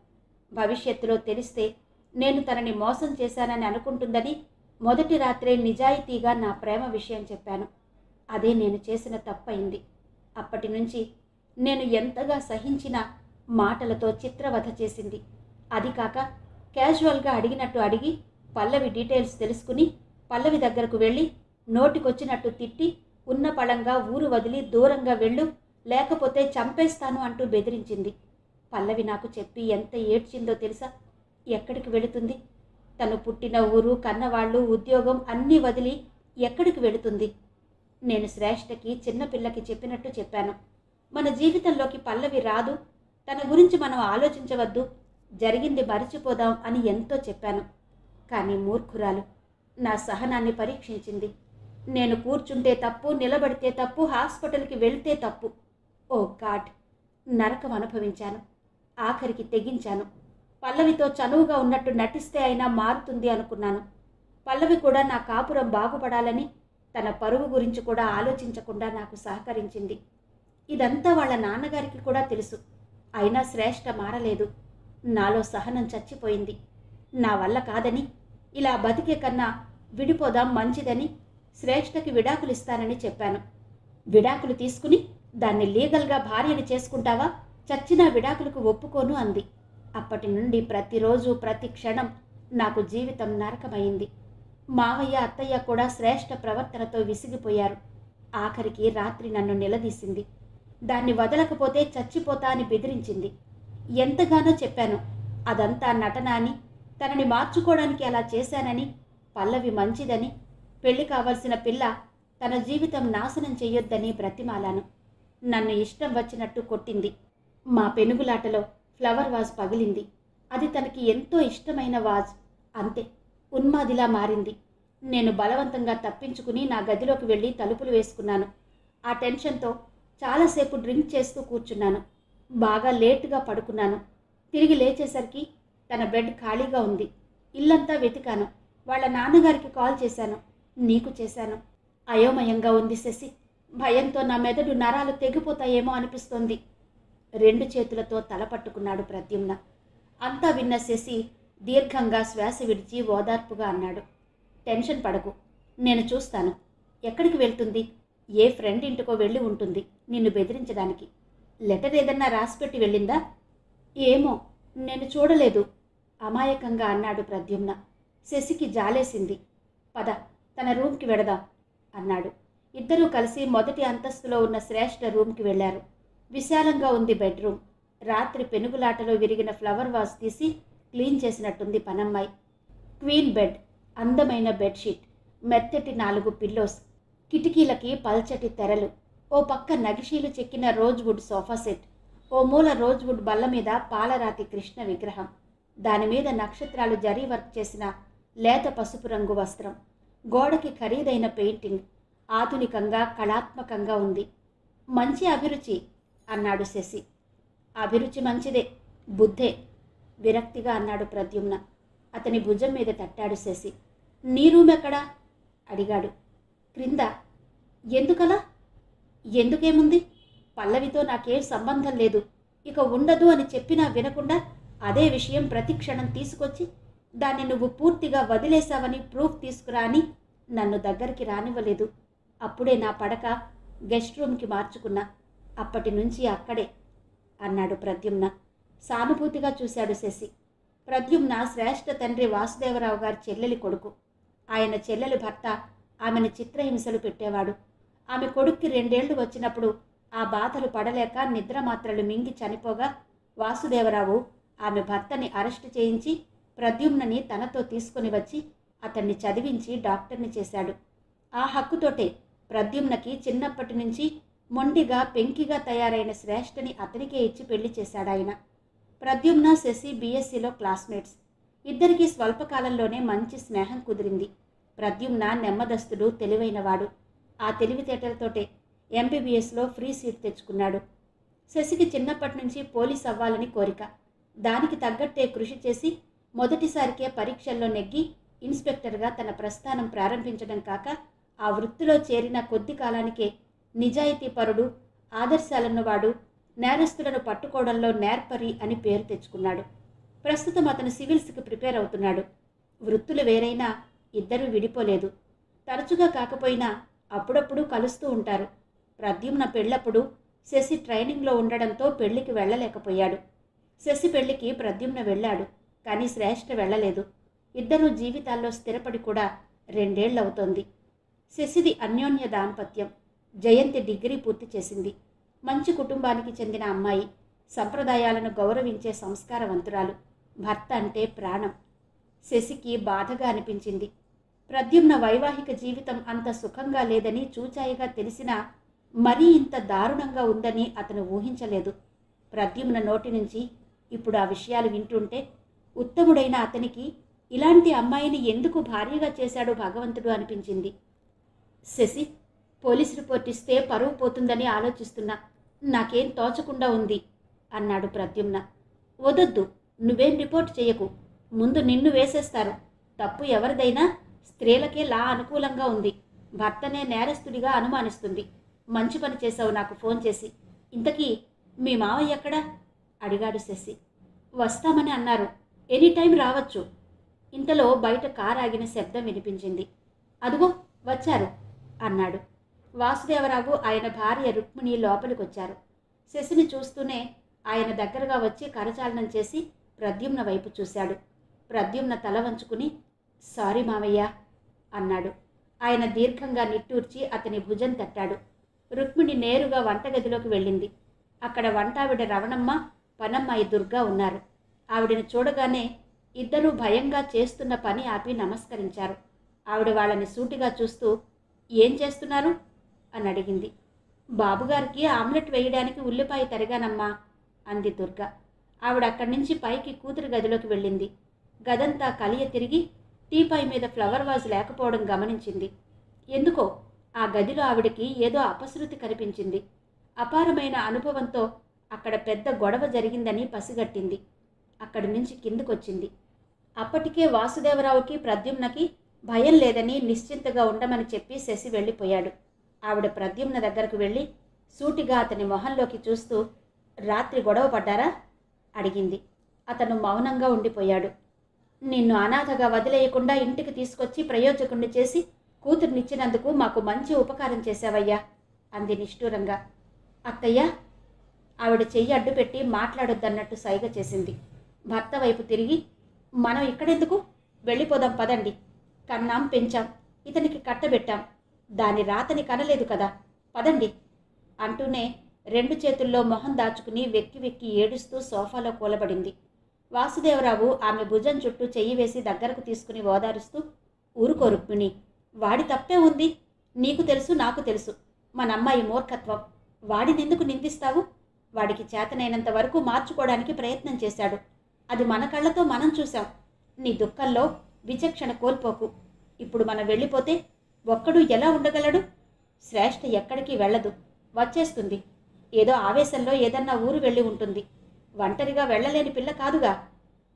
భవిష్యత్తులో తెలిస్తే నేను తనని మోసం చేశానని అనుకుంటుందని మొదటి రాత్రే నిజాయితీగా నా ప్రేమ విషయం చెప్పాను. అదే నేను చేసిన తప్పయింది. అప్పటి నుంచి నేను ఎంతగా సహించినా మాటలతో చిత్రవధ చేసింది. అది కాక క్యాజువల్గా అడిగినట్టు అడిగి పల్లవి డీటెయిల్స్ తెలుసుకుని పల్లవి దగ్గరకు వెళ్ళి నోటికొచ్చినట్టు తిట్టి ఉన్న పళంగా ఊరు వదిలి దూరంగా వెళ్ళు, లేకపోతే చంపేస్తాను అంటూ బెదిరించింది. పల్లవి నాకు చెప్పి ఎంత ఏడ్చిందో తెలుసా? ఎక్కడికి వెళుతుంది? తను పుట్టిన ఊరు, కన్నవాళ్ళు, ఉద్యోగం అన్నీ వదిలి ఎక్కడికి వెళుతుంది? నేను శ్రేష్ఠకి చిన్నపిల్లకి చెప్పినట్టు చెప్పాను. మన జీవితంలోకి పల్లవి రాదు, తన గురించి మనం ఆలోచించవద్దు, జరిగింది మరిచిపోదాం అని ఎంతో చెప్పాను. కానీ మూర్ఖురాలు నా సహనాన్ని పరీక్షించింది. నేను కూర్చుంటే తప్పు, నిలబడితే తప్పు, హాస్పిటల్కి వెళ్తే తప్పు. ఓ గాడ్, నరకం అనుభవించాను. ఆఖరికి తెగించాను. పల్లవితో చనువుగా ఉన్నట్టు నటిస్తే అయినా మారుతుంది అనుకున్నాను. పల్లవి కూడా నా కాపురం బాగుపడాలని తన పరువు గురించి కూడా ఆలోచించకుండా నాకు సహకరించింది. ఇదంతా వాళ్ళ నాన్నగారికి కూడా తెలుసు. అయినా శ్రేష్ఠ మారలేదు. నాలో సహనం చచ్చిపోయింది. నా వల్ల కాదని, ఇలా బతికే కన్నా విడిపోదాం మంచిదని శ్రేష్ఠకి విడాకులు ఇస్తానని చెప్పాను. విడాకులు తీసుకుని దాన్ని లీగల్గా భార్యని చేసుకుంటావా? చచ్చినా విడాకులకు ఒప్పుకోను అంది. అప్పటి నుండి ప్రతిరోజు ప్రతి క్షణం నాకు జీవితం నరకమైంది. మావయ్య, అత్తయ్య కూడా శ్రేష్ఠ ప్రవర్తనతో విసిగిపోయారు. ఆఖరికి రాత్రి నన్ను నిలదీసింది. దాన్ని వదలకపోతే చచ్చిపోతా అని బెదిరించింది. ఎంతగానో చెప్పాను అదంతా నటన అని, తనని మార్చుకోవడానికి అలా చేశానని, పల్లవి మంచిదని, పెళ్లి కావలసిన పిల్ల తన జీవితం నాశనం చెయ్యొద్దని బ్రతిమాలాను. నన్ను ఇష్టం వచ్చినట్టు కొట్టింది. మా పెనుగులాటలో ఫ్లవర్ వాజ్ పగిలింది. అది తనకి ఎంతో ఇష్టమైన వాజ్. అంతే, ఉన్మాదిలా మారింది. నేను బలవంతంగా తప్పించుకుని నా గదిలోకి వెళ్ళి తలుపులు వేసుకున్నాను. ఆ టెన్షన్తో చాలాసేపు డ్రింక్ చేస్తూ కూర్చున్నాను. బాగా లేటుగా పడుకున్నాను. తిరిగి లేచేసరికి తన బెడ్ ఖాళీగా ఉంది. ఇల్లంతా వెతికాను. వాళ్ళ నాన్నగారికి కాల్ చేశాను. నీకు చేశాను. అయోమయంగా ఉంది శశి. భయంతో నా మెదడు నరాలు తెగిపోతాయేమో అనిపిస్తోంది. 2 చేతులతో తల పట్టుకున్నాడు ప్రద్యుమ్న. అంతా విన్న శశి దీర్ఘంగా శ్వాస విడిచి ఓదార్పుగా అన్నాడు, టెన్షన్ పడకు, నేను చూస్తాను. ఎక్కడికి వెళ్తుంది? ఏ ఫ్రెండ్ ఇంటికో వెళ్ళి ఉంటుంది నిన్ను బెదిరించడానికి. లెటర్ ఏదన్నా రాసిపెట్టి వెళ్ళిందా? ఏమో, నేను చూడలేదు అమాయకంగా అన్నాడు ప్రద్యుమ్న. శశికి జాలేసింది. పద, తన రూమ్కి వెడదాం అన్నాడు. ఇద్దరూ కలిసి మొదటి అంతస్తులో ఉన్న శ్రేష్ఠ రూమ్కి వెళ్లారు. విశాలంగా ఉంది బెడ్రూమ్. రాత్రి పెనుగులాటలో విరిగిన ఫ్లవర్ వాజ్ తీసి క్లీన్ చేసినట్టుంది పనమ్మాయి. క్వీన్ బెడ్, అందమైన బెడ్షీట్, మెత్తటి 4 పిల్లోస్, కిటికీలకి పల్చటి తెరలు, ఓ పక్క నగిషీలు చెక్కిన రోజ్వుడ్ సోఫా సెట్, ఓ మూల రోజ్వుడ్ బల్ల మీద పాలరాతి కృష్ణ విగ్రహం, దానిమీద నక్షత్రాలు జరీ వర్క్ చేసిన లేత పసుపు రంగు వస్త్రం, గోడకి ఖరీదైన పెయింటింగ్. ఆధునికంగా కళాత్మకంగా ఉంది. మంచి అభిరుచి అన్నాడు శశి. అభిరుచి మంచిదే, బుద్ధే విరక్తిగా అన్నాడు ప్రద్యుమ్న. అతని భుజం మీద తట్టాడు శశి. నీ రూమ్ ఎక్కడా అడిగాడు. క్రింద. ఎందుకలా? ఎందుకేముంది? పల్లవితో నాకేం సంబంధం లేదు, ఇక ఉండదు అని చెప్పినా వినకుండా అదే విషయం ప్రతి క్షణం తీసుకొచ్చి దాన్ని నువ్వు పూర్తిగా వదిలేశావని ప్రూఫ్ తీసుకురా అని నన్ను దగ్గరికి రానివ్వలేదు. అప్పుడే నా పడక గెస్ట్ రూమ్కి మార్చుకున్నా. అప్పటి నుంచి అక్కడే అన్నాడు ప్రద్యుమ్న. సానుభూతిగా చూశాడు శశి. ప్రద్యుమ్న శ్రేష్ఠ తండ్రి వాసుదేవరావు గారి చెల్లెలి కొడుకు. ఆయన చెల్లెలి భర్త ఆమెను చిత్రహింసలు పెట్టేవాడు. ఆమె కొడుక్కి 2 ఏళ్లు వచ్చినప్పుడు ఆ బాధలు పడలేక నిద్రమాత్రలు మింగి చనిపోగా వాసుదేవరావు ఆమె భర్తని అరెస్టు చేయించి ప్రద్యుమ్నని తనతో తీసుకుని వచ్చి అతన్ని చదివించి డాక్టర్ని చేశాడు. ఆ హక్కుతోటే ప్రద్యుమ్నకి చిన్నప్పటి నుంచి మొండిగా పెంకిగా తయారైన శ్రేష్ఠని అతనికే ఇచ్చి పెళ్లి చేశాడాయన. ప్రద్యుమ్న శశి బీఎస్సీలో క్లాస్మేట్స్. ఇద్దరికీ స్వల్పకాలంలోనే మంచి స్నేహం కుదిరింది. ప్రద్యుమ్న నెమ్మదస్తుడు, తెలివైనవాడు. ఆ తెలివితేటలతోటే ఎంబీబీఎస్లో ఫ్రీ సీట్ తెచ్చుకున్నాడు. శశికి చిన్నప్పటి నుంచి పోలీస్ అవ్వాలని కోరిక. దానికి తగ్గట్టే కృషి చేసి మొదటిసారికే పరీక్షల్లో నెగ్గి ఇన్స్పెక్టర్గా తన ప్రస్థానం ప్రారంభించడం కాక ఆ వృత్తిలో చేరిన కొద్ది కాలానికే నిజాయితీపరుడు, ఆదర్శాలన్నవాడు, నేరస్తులను పట్టుకోవడంలో నేర్పరి అని పేరు తెచ్చుకున్నాడు. ప్రస్తుతం అతను సివిల్స్కి ప్రిపేర్ అవుతున్నాడు. వృత్తులు వేరైనా ఇద్దరూ విడిపోలేదు. తరచుగా కాకపోయినా అప్పుడప్పుడు కలుస్తూ ఉంటారు. ప్రద్యుమ్న పెళ్ళప్పుడు శశి ట్రైనింగ్లో ఉండడంతో పెళ్లికి వెళ్ళలేకపోయాడు. శశి పెళ్లికి ప్రద్యుమ్న వెళ్ళాడు, కానీ శ్రేష్ఠ వెళ్ళలేదు. ఇద్దరూ జీవితాల్లో స్థిరపడి కూడా 2 ఏళ్లవుతోంది. శశిది అన్యోన్య దాంపత్యం. జయంతి డిగ్రీ పూర్తి చేసింది. మంచి కుటుంబానికి చెందిన అమ్మాయి, సంప్రదాయాలను గౌరవించే సంస్కారవంతురాలు. భర్త అంటే ప్రాణం. శశికి బాధగా అనిపించింది. ప్రద్యుమ్న వైవాహిక జీవితం అంత సుఖంగా లేదని చూచాయిగా తెలిసినా మరీ ఇంత దారుణంగా ఉందని అతను ఊహించలేదు. ప్రద్యుమ్న నోటి నుంచి ఇప్పుడు ఆ విషయాలు వింటుంటే ఉత్తముడైన అతనికి ఇలాంటి అమ్మాయిని ఎందుకు భార్యగా చేశాడో భగవంతుడు అనిపించింది. శశి, పోలీస్ రిపోర్ట్ ఇస్తే పరువు పోతుందని ఆలోచిస్తున్నా. నాకేం తోచకుండా ఉంది అన్నాడు ప్రద్యుమ్న. వదొద్దు, నువ్వేం రిపోర్ట్ చేయకు. ముందు నిన్ను వేసేస్తారు. తప్పు ఎవరిదైనా స్త్రీలకే లా అనుకూలంగా ఉంది. భర్తనే నేరస్తుడిగా అనుమానిస్తుంది. మంచి పని చేశావు నాకు ఫోన్ చేసి. ఇంతకీ మీ మావయ్య ఎక్కడా అడిగాడు శశి. వస్తామని అన్నారు. ఎనీ టైం రావచ్చు. ఇంతలో బయట కారు ఆగిన శబ్దం వినిపించింది. అదుగో వచ్చారు అన్నాడు. వాసుదేవరావు, ఆయన భార్య రుక్మిణి లోపలికొచ్చారు. శశిని చూస్తూనే ఆయన దగ్గరగా వచ్చి కరచాలనం చేసి ప్రద్యుమ్న వైపు చూశాడు. ప్రద్యుమ్న తల వంచుకుని సారీ మావయ్య అన్నాడు. ఆయన దీర్ఘంగా నిట్టూర్చి అతని భుజం తట్టాడు. రుక్మిణి నేరుగా వంటగదిలోకి వెళ్ళింది. అక్కడ వంటావిడ రవణమ్మ, పనమ్మాయి దుర్గా ఉన్నారు. ఆవిడని చూడగానే ఇద్దరూ భయంగా చేస్తున్న పని ఆపి నమస్కరించారు. ఆవిడ వాళ్ళని సూటిగా చూస్తూ ఏం చేస్తున్నారు అని అడిగింది. బాబుగారికి ఆమ్లెట్ వేయడానికి ఉల్లిపాయ తరిగానమ్మా అంది దుర్గా. ఆవిడ అక్కడి నుంచి పైకి కూతురు గదిలోకి వెళ్ళింది. గదంతా కలియ తిరిగి టీపాయ్ మీద ఫ్లవర్ వాజ్ లేకపోవడం గమనించింది. ఎందుకో ఆ గదిలో ఆవిడకి ఏదో అపశృతి కనిపించింది. అపారమైన అనుభవంతో అక్కడ పెద్ద గొడవ జరిగిందని పసిగట్టింది. అక్కడి నుంచి కిందకొచ్చింది. అప్పటికే వాసుదేవరావుకి ప్రద్యుమ్నకి భయం లేదని నిశ్చింతగా ఉండమని చెప్పి శశి వెళ్ళిపోయాడు. ఆవిడ ప్రద్యుమ్న దగ్గరకు వెళ్ళి సూటిగా అతని మొహంలోకి చూస్తూ రాత్రి గొడవ పడ్డారా అడిగింది. అతను మౌనంగా ఉండిపోయాడు. నిన్ను అనాథగా వదిలేయకుండా ఇంటికి తీసుకొచ్చి ప్రయోజకుణ్ణి చేసి కూతుర్నిచ్చినందుకు మాకు మంచి ఉపకారం చేశావయ్యా అంది నిష్ఠూరంగా. అత్తయ్య ఆవిడ చెయ్యి అడ్డుపెట్టి మాట్లాడొద్దన్నట్టు సైగ చేసింది. భర్త వైపు తిరిగి మనం ఇక్కడెందుకు, వెళ్ళిపోదాం పదండి. కన్నాం, పెంచాం, ఇతనికి కట్టబెట్టాం. దాని రాతని కనలేదు కదా, పదండి అంటూనే 2 చేతుల్లో మొహం దాచుకుని వెక్కి వెక్కి ఏడుస్తూ సోఫాలో కూలబడింది. వాసుదేవరావు ఆమె భుజం చుట్టూ చెయ్యి వేసి దగ్గరకు తీసుకుని ఓదారుస్తూ ఊరుకో రుక్మిణి, వాడి తప్పే ఉంది. నీకు తెలుసు, నాకు తెలుసు మనమ్మాయి మూర్ఖత్వం. వాడినెందుకు నిందిస్తావు? వాడికి చేతనైనంత వరకు మార్చుకోవడానికి ప్రయత్నం చేశాడు. అది మన కళ్ళతో మనం చూశాం. నీ దుఃఖంలో విచక్షణ కోల్పోకు. ఇప్పుడు మనం వెళ్ళిపోతే ఒక్కడు ఎలా ఉండగలడు? శ్రేష్ఠ ఎక్కడికి వెళ్ళదు, వచ్చేస్తుంది. ఏదో ఆవేశంలో ఏదన్నా ఊరు వెళ్ళి ఉంటుంది. ఒంటరిగా వెళ్ళలేని పిల్ల కాదుగా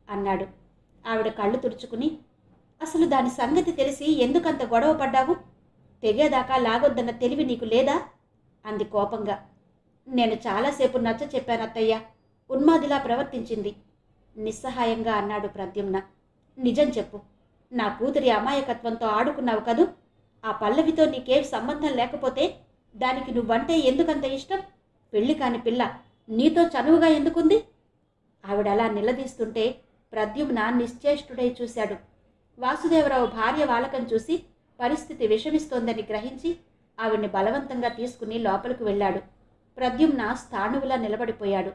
అన్నాడు. ఆవిడ కళ్ళు తుడుచుకుని అసలు దాని సంగతి తెలిసి ఎందుకంత గొడవ పడ్డావు? తెగేదాకా లాగొద్దన్న తెలివి నీకు లేదా అంది కోపంగా. నేను చాలాసేపు నచ్చ చెప్పానత్తయ్య, ఉన్మాదిలా ప్రవర్తించింది నిస్సహాయంగా అన్నాడు ప్రద్యుమ్న. నిజం చెప్పు, నా కూతురి అమాయకత్వంతో ఆడుకున్నావు కదూ? ఆ పల్లవితో నీకేం సంబంధం లేకపోతే దానికి నువ్వంటే ఎందుకంత ఇష్టం? పెళ్లి కాని పిల్ల నీతో చనువుగా ఎందుకుంది? ఆవిడలా నిలదీస్తుంటే ప్రద్యుమ్న నిశ్చేష్టుడై చూశాడు. వాసుదేవరావు భార్య వాలకం చూసి పరిస్థితి విషమిస్తోందని గ్రహించి ఆవిడ్ని బలవంతంగా తీసుకుని లోపలికి వెళ్ళాడు. ప్రద్యుమ్న స్థాణువులా నిలబడిపోయాడు.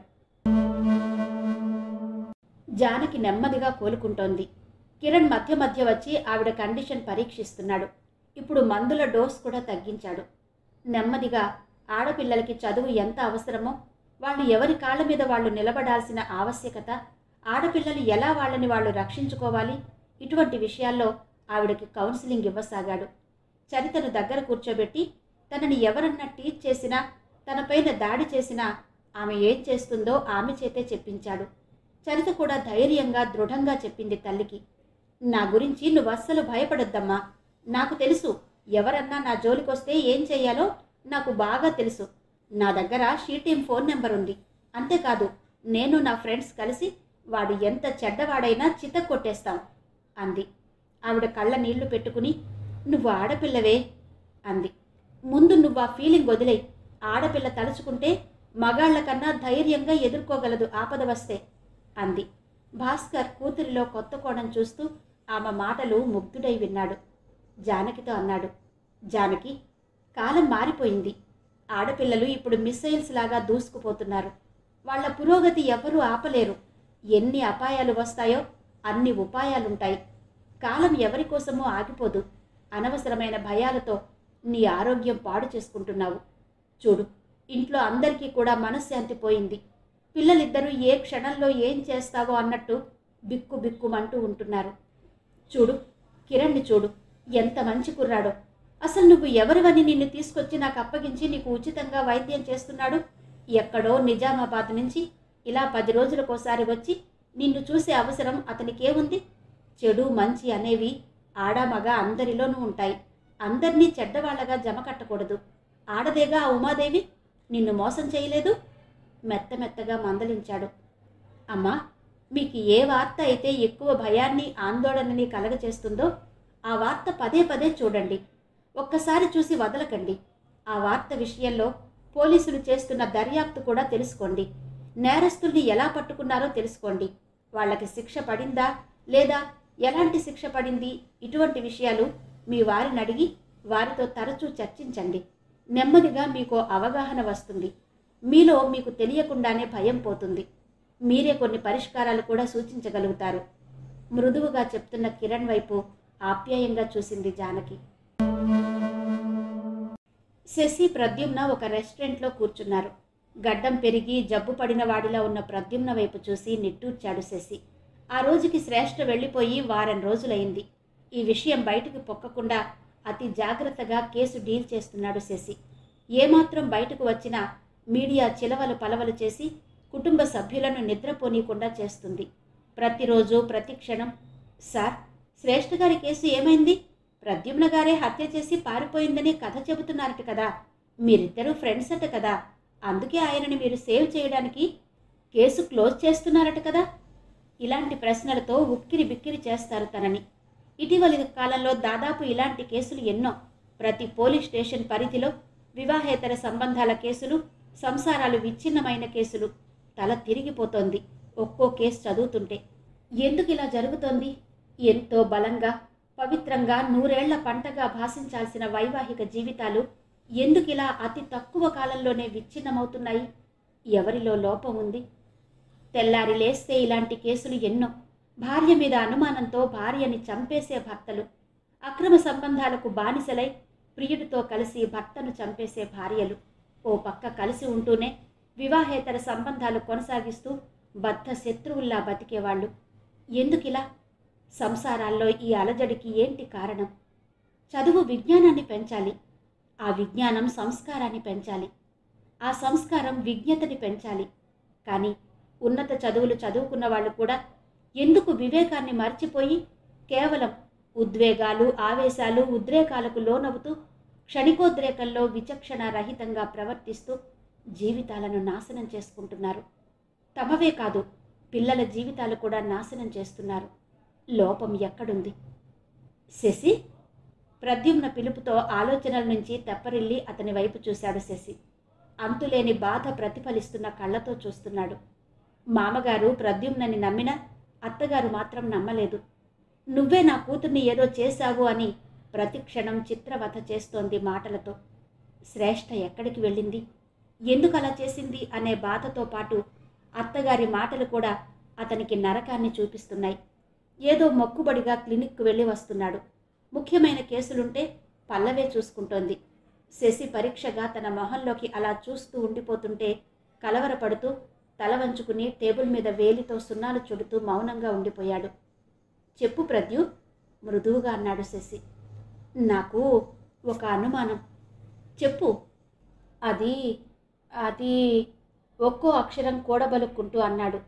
జానకి నెమ్మదిగా కోలుకుంటోంది. కిరణ్ మధ్య మధ్య వచ్చి ఆవిడ కండిషన్ పరీక్షిస్తున్నాడు. ఇప్పుడు మందుల డోస్ కూడా తగ్గించాడు. నెమ్మదిగా ఆడపిల్లలకి చదువు ఎంత అవసరమో వాళ్ళు ఎవరి కాళ్ళ మీద వాళ్ళు నిలబడాల్సిన ఆవశ్యకత, ఆడపిల్లలు ఎలా వాళ్ళని వాళ్ళు రక్షించుకోవాలి, ఇటువంటి విషయాల్లో ఆవిడకి కౌన్సిలింగ్ ఇవ్వసాగాడు. చరితను దగ్గర కూర్చోబెట్టి తనని ఎవరన్నా టీచ్ చేసినా, తనపైన దాడి చేసినా ఆమె ఏం చేస్తుందో ఆమె చేతే చెప్పించాడు. చరిత కూడా ధైర్యంగా దృఢంగా చెప్పింది తల్లికి, నా గురించి నువ్వు అస్సలు భయపడొద్దమ్మా. నాకు తెలుసు, ఎవరన్నా నా జోలికొస్తే ఏం చెయ్యాలో నాకు బాగా తెలుసు. నా దగ్గర షీటీం ఫోన్ నెంబర్ ఉంది. అంతేకాదు, నేను నా ఫ్రెండ్స్ కలిసి వాడు ఎంత చెడ్డవాడైనా చితక్కొట్టేస్తాం అంది. ఆవిడ కళ్ళ నీళ్లు పెట్టుకుని, నువ్వు ఆడపిల్లవే అంది. ముందు నువ్వు ఆ ఫీలింగ్ వదిలేయి. ఆడపిల్ల తలుచుకుంటే మగాళ్ల కన్నా ధైర్యంగా ఎదుర్కోగలదు ఆపద వస్తే అంది. భాస్కర్ కూతురిలో కొత్త కోణం చూస్తూ ఆమె మాటలు ముగ్ధుడై విన్నాడు. జానకితో అన్నాడు, జానకి, కాలం మారిపోయింది. ఆడపిల్లలు ఇప్పుడు మిస్సైల్స్ లాగా దూసుకుపోతున్నారు. వాళ్ల పురోగతి ఎవరూ ఆపలేరు. ఎన్ని అపాయాలు వస్తాయో అన్ని ఉపాయాలుంటాయి. కాలం ఎవరి కోసమో ఆగిపోదు. అనవసరమైన భయాలతో నీ ఆరోగ్యం పాడు చేసుకుంటున్నావు. చూడు, ఇంట్లో అందరికీ కూడా మనశ్శాంతి పోయింది. పిల్లలిద్దరూ ఏ క్షణంలో ఏం చేస్తావో అన్నట్టు బిక్కు బిక్కుమంటూ ఉంటున్నారు. చూడు, కిరణ్ని చూడు, ఎంత మంచి కుర్రాడో. అసలు నువ్వు ఎవరివని నిన్ను తీసుకొచ్చి నాకు అప్పగించి నీకు ఉచితంగా వైద్యం చేస్తున్నాడు? ఎక్కడో నిజామాబాద్ నుంచి ఇలా 10 రోజులకోసారి వచ్చి నిన్ను చూసే అవసరం అతనికేముంది? చెడు మంచి అనేవి ఆడామగ అందరిలోనూ ఉంటాయి. అందరినీ చెడ్డవాళ్లగా జమ కట్టకూడదు. ఆడదేగా ఆ ఉమాదేవి, నిన్ను మోసం చేయలేదు. మెత్తమెత్తగా మందలించాడు. అమ్మా, మీకు ఏ వార్త అయితే ఎక్కువ భయాన్ని ఆందోళనని కలగచేస్తుందో ఆ వార్త పదే పదే చూడండి. ఒక్కసారి చూసి వదలకండి. ఆ వార్త విషయంలో పోలీసులు చేస్తున్న దర్యాప్తు కూడా తెలుసుకోండి. నేరస్తుల్ని ఎలా పట్టుకున్నారో తెలుసుకోండి. వాళ్ళకి శిక్ష పడిందా లేదా, ఎలాంటి శిక్ష పడింది, ఇటువంటి విషయాలు మీ వారిని అడిగి వారితో తరచూ చర్చించండి. నెమ్మదిగా మీకు అవగాహన వస్తుంది. మీలో మీకు తెలియకుండానే భయం పోతుంది. మీరే కొన్ని పరిష్కారాలు కూడా సూచించగలుగుతారు. మృదువుగా చెప్తున్న కిరణ్ వైపు ఆప్యాయంగా చూసింది జానకి. శశి, ప్రద్యుమ్న ఒక రెస్టారెంట్లో కూర్చున్నారు. గడ్డం పెరిగి జబ్బు పడిన వాడిలా ఉన్న ప్రద్యుమ్న వైపు చూసి నిట్టూర్చాడు శశి. ఆ రోజుకి శ్రేష్ఠ వెళ్ళిపోయి వారం రోజులైంది. ఈ విషయం బయటకు పొక్కకుండా అతి జాగ్రత్తగా కేసు డీల్ చేస్తున్నాడు శశి. ఏమాత్రం బయటకు వచ్చినా మీడియా చిలవలు పలవలు చేసి కుటుంబ సభ్యులను నిద్రపోనీయకుండా చేస్తుంది. ప్రతిరోజు ప్రతి క్షణం, సార్, శ్రేష్ఠ గారి కేసు ఏమైంది? ప్రద్యుమ్న గారే హత్య చేసి పారిపోయిందని కథ చెబుతున్నారట కదా. మీరిద్దరూ ఫ్రెండ్స్ అట కదా. అందుకే ఆయనని మీరు సేవ్ చేయడానికి కేసు క్లోజ్ చేస్తున్నారట కదా. ఇలాంటి ప్రశ్నలతో ఉక్కిరి బిక్కిరి చేస్తారు తనని. ఇటీవలి కాలంలో దాదాపు ఇలాంటి కేసులు ఎన్నో. ప్రతి పోలీస్ స్టేషన్ పరిధిలో వివాహేతర సంబంధాల కేసులు, సంసారాలు విచ్ఛిన్నమైన కేసులు. తల తిరిగిపోతోంది ఒక్కో కేసు చదువుతుంటే. ఎందుకు ఇలా జరుగుతోంది? ఎంతో బలంగా, పవిత్రంగా, 100 ఏళ్ల పంటగా భాషించాల్సిన వైవాహిక జీవితాలు ఎందుకిలా అతి తక్కువ కాలంలోనే విచ్ఛిన్నమవుతున్నాయి? ఎవరిలో లోపం ఉంది? తెల్లారి లేస్తే ఇలాంటి కేసులు ఎన్నో. భార్య మీద అనుమానంతో భార్యని చంపేసే భర్తలు, అక్రమ సంబంధాలకు బానిసలై ప్రియుడితో కలిసి భర్తను చంపేసే భార్యలు, ఓ పక్క కలిసి ఉంటూనే వివాహేతర సంబంధాలు కొనసాగిస్తూ బద్ధ శత్రువుల్లా బతికేవాళ్ళు. ఎందుకిలా? సంసారాల్లో ఈ అలజడికి ఏంటి కారణం? చదువు విజ్ఞానాన్ని పెంచాలి. ఆ విజ్ఞానం సంస్కారాన్ని పెంచాలి. ఆ సంస్కారం విజ్ఞతని పెంచాలి. కానీ ఉన్నత చదువులు చదువుకున్న వాళ్ళు కూడా ఎందుకు వివేకాన్ని మర్చిపోయి కేవలం ఉద్వేగాలు, ఆవేశాలు, ఉద్రేకాలకు లోనవుతూ క్షణికోద్రేకంలో విచక్షణ రహితంగా ప్రవర్తిస్తూ జీవితాలను నాశనం చేసుకుంటున్నారు. తమవే కాదు, పిల్లల జీవితాలు కూడా నాశనం చేస్తున్నారు. లోపం ఎక్కడుంది? శశి? ప్రద్యుమ్న పిలుపుతో ఆలోచనల నుంచి తెప్పరిల్లి అతని వైపు చూశాడు శశి. అంతులేని బాధ ప్రతిఫలిస్తున్న కళ్ళతో చూస్తున్నాడు. మామగారు ప్రద్యుమ్నని నమ్మినా అత్తగారు మాత్రం నమ్మలేదు. నువ్వే నా కూతుర్ని ఏదో చేశావు అని ప్రతిక్షణం చిత్రవధ చేస్తోంది మాటలతో. శ్రేష్ఠ ఎక్కడికి వెళ్ళింది, ఎందుకు అలా చేసింది అనే బాధతో పాటు అత్తగారి మాటలు కూడా అతనికి నరకాన్ని చూపిస్తున్నాయి. ఏదో మొక్కుబడిగా క్లినిక్కు వెళ్ళి వస్తున్నాడు. ముఖ్యమైన కేసులుంటే పల్లవే చూసుకుంటోంది. శశి పరీక్షగా తన మొహంలోకి అలా చూస్తూ ఉండిపోతుంటే కలవరపడుతూ తల వంచుకుని టేబుల్ మీద వేలితో సున్నాలు చుడుతూ మౌనంగా ఉండిపోయాడు. చెప్పు ప్రద్యు, మృదువుగా అన్నాడు శశి. నాకు ఒక అనుమానం. చెప్పు. అది అది ఒక్కో అక్షరం కూడబలుక్కుంటూ అన్నాడు.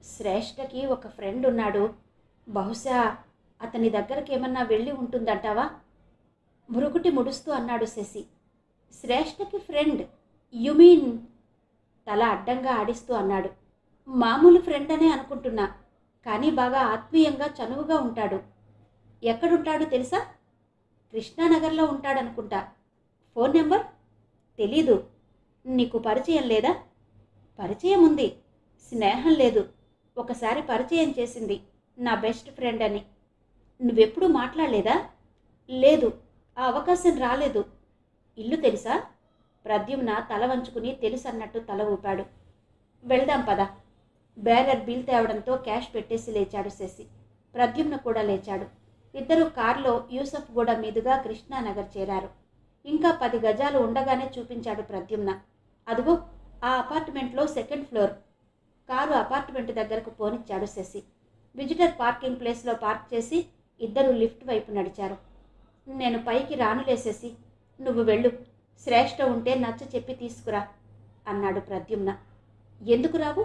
శ్రేష్ఠకి ఒక ఫ్రెండ్ ఉన్నాడు. బహుశా అతని దగ్గరికి ఏమన్నా వెళ్ళి ఉంటుందంటావా? భృకుటి ముడుస్తూ అన్నాడు శశి. శ్రేష్ఠకి ఫ్రెండ్? You mean? తల అడ్డంగా ఆడిస్తూ అన్నాడు. మామూలు ఫ్రెండ్ అనే అనుకుంటున్నా, కానీ బాగా ఆత్మీయంగా చనువుగా ఉంటాడు. ఎక్కడుంటాడు తెలుసా? కృష్ణానగర్లో ఉంటాడనుకుంటా. Phone number? తెలీదు. నీకు పరిచయం లేదా? పరిచయం ఉంది, స్నేహం లేదు. ఒకసారి పరిచయం చేసింది, నా బెస్ట్ ఫ్రెండ్ అని. నువ్వెప్పుడూ మాట్లాడలేదా? లేదు, ఆ అవకాశం రాలేదు. ఇల్లు తెలుసా? ప్రద్యుమ్న తల వంచుకుని తెలుసన్నట్టు తల ఊపాడు. వెళ్దాం పద. బేరర్ బిల్ తేవడంతో క్యాష్ పెట్టేసి లేచాడు శశి. ప్రద్యుమ్న కూడా లేచాడు. ఇద్దరు కారులో యూసఫ్ గూడ మీదుగా కృష్ణానగర్ చేరారు. ఇంకా 10 గజాలు ఉండగానే చూపించాడు ప్రద్యుమ్న. అదుగో ఆ అపార్ట్మెంట్లో 2nd ఫ్లోర్. కారు అపార్ట్మెంట్ దగ్గరకు పోనిచ్చాడు శశి. విజిటర్ పార్కింగ్ ప్లేస్లో పార్క్ చేసి ఇద్దరు లిఫ్ట్ వైపు నడిచారు. నేను పైకి రానులే శశి, నువ్వు వెళ్ళు. శ్రేష్ఠ ఉంటే నచ్చ చెప్పి తీసుకురా అన్నాడు ప్రద్యుమ్న. ఎందుకు రావు?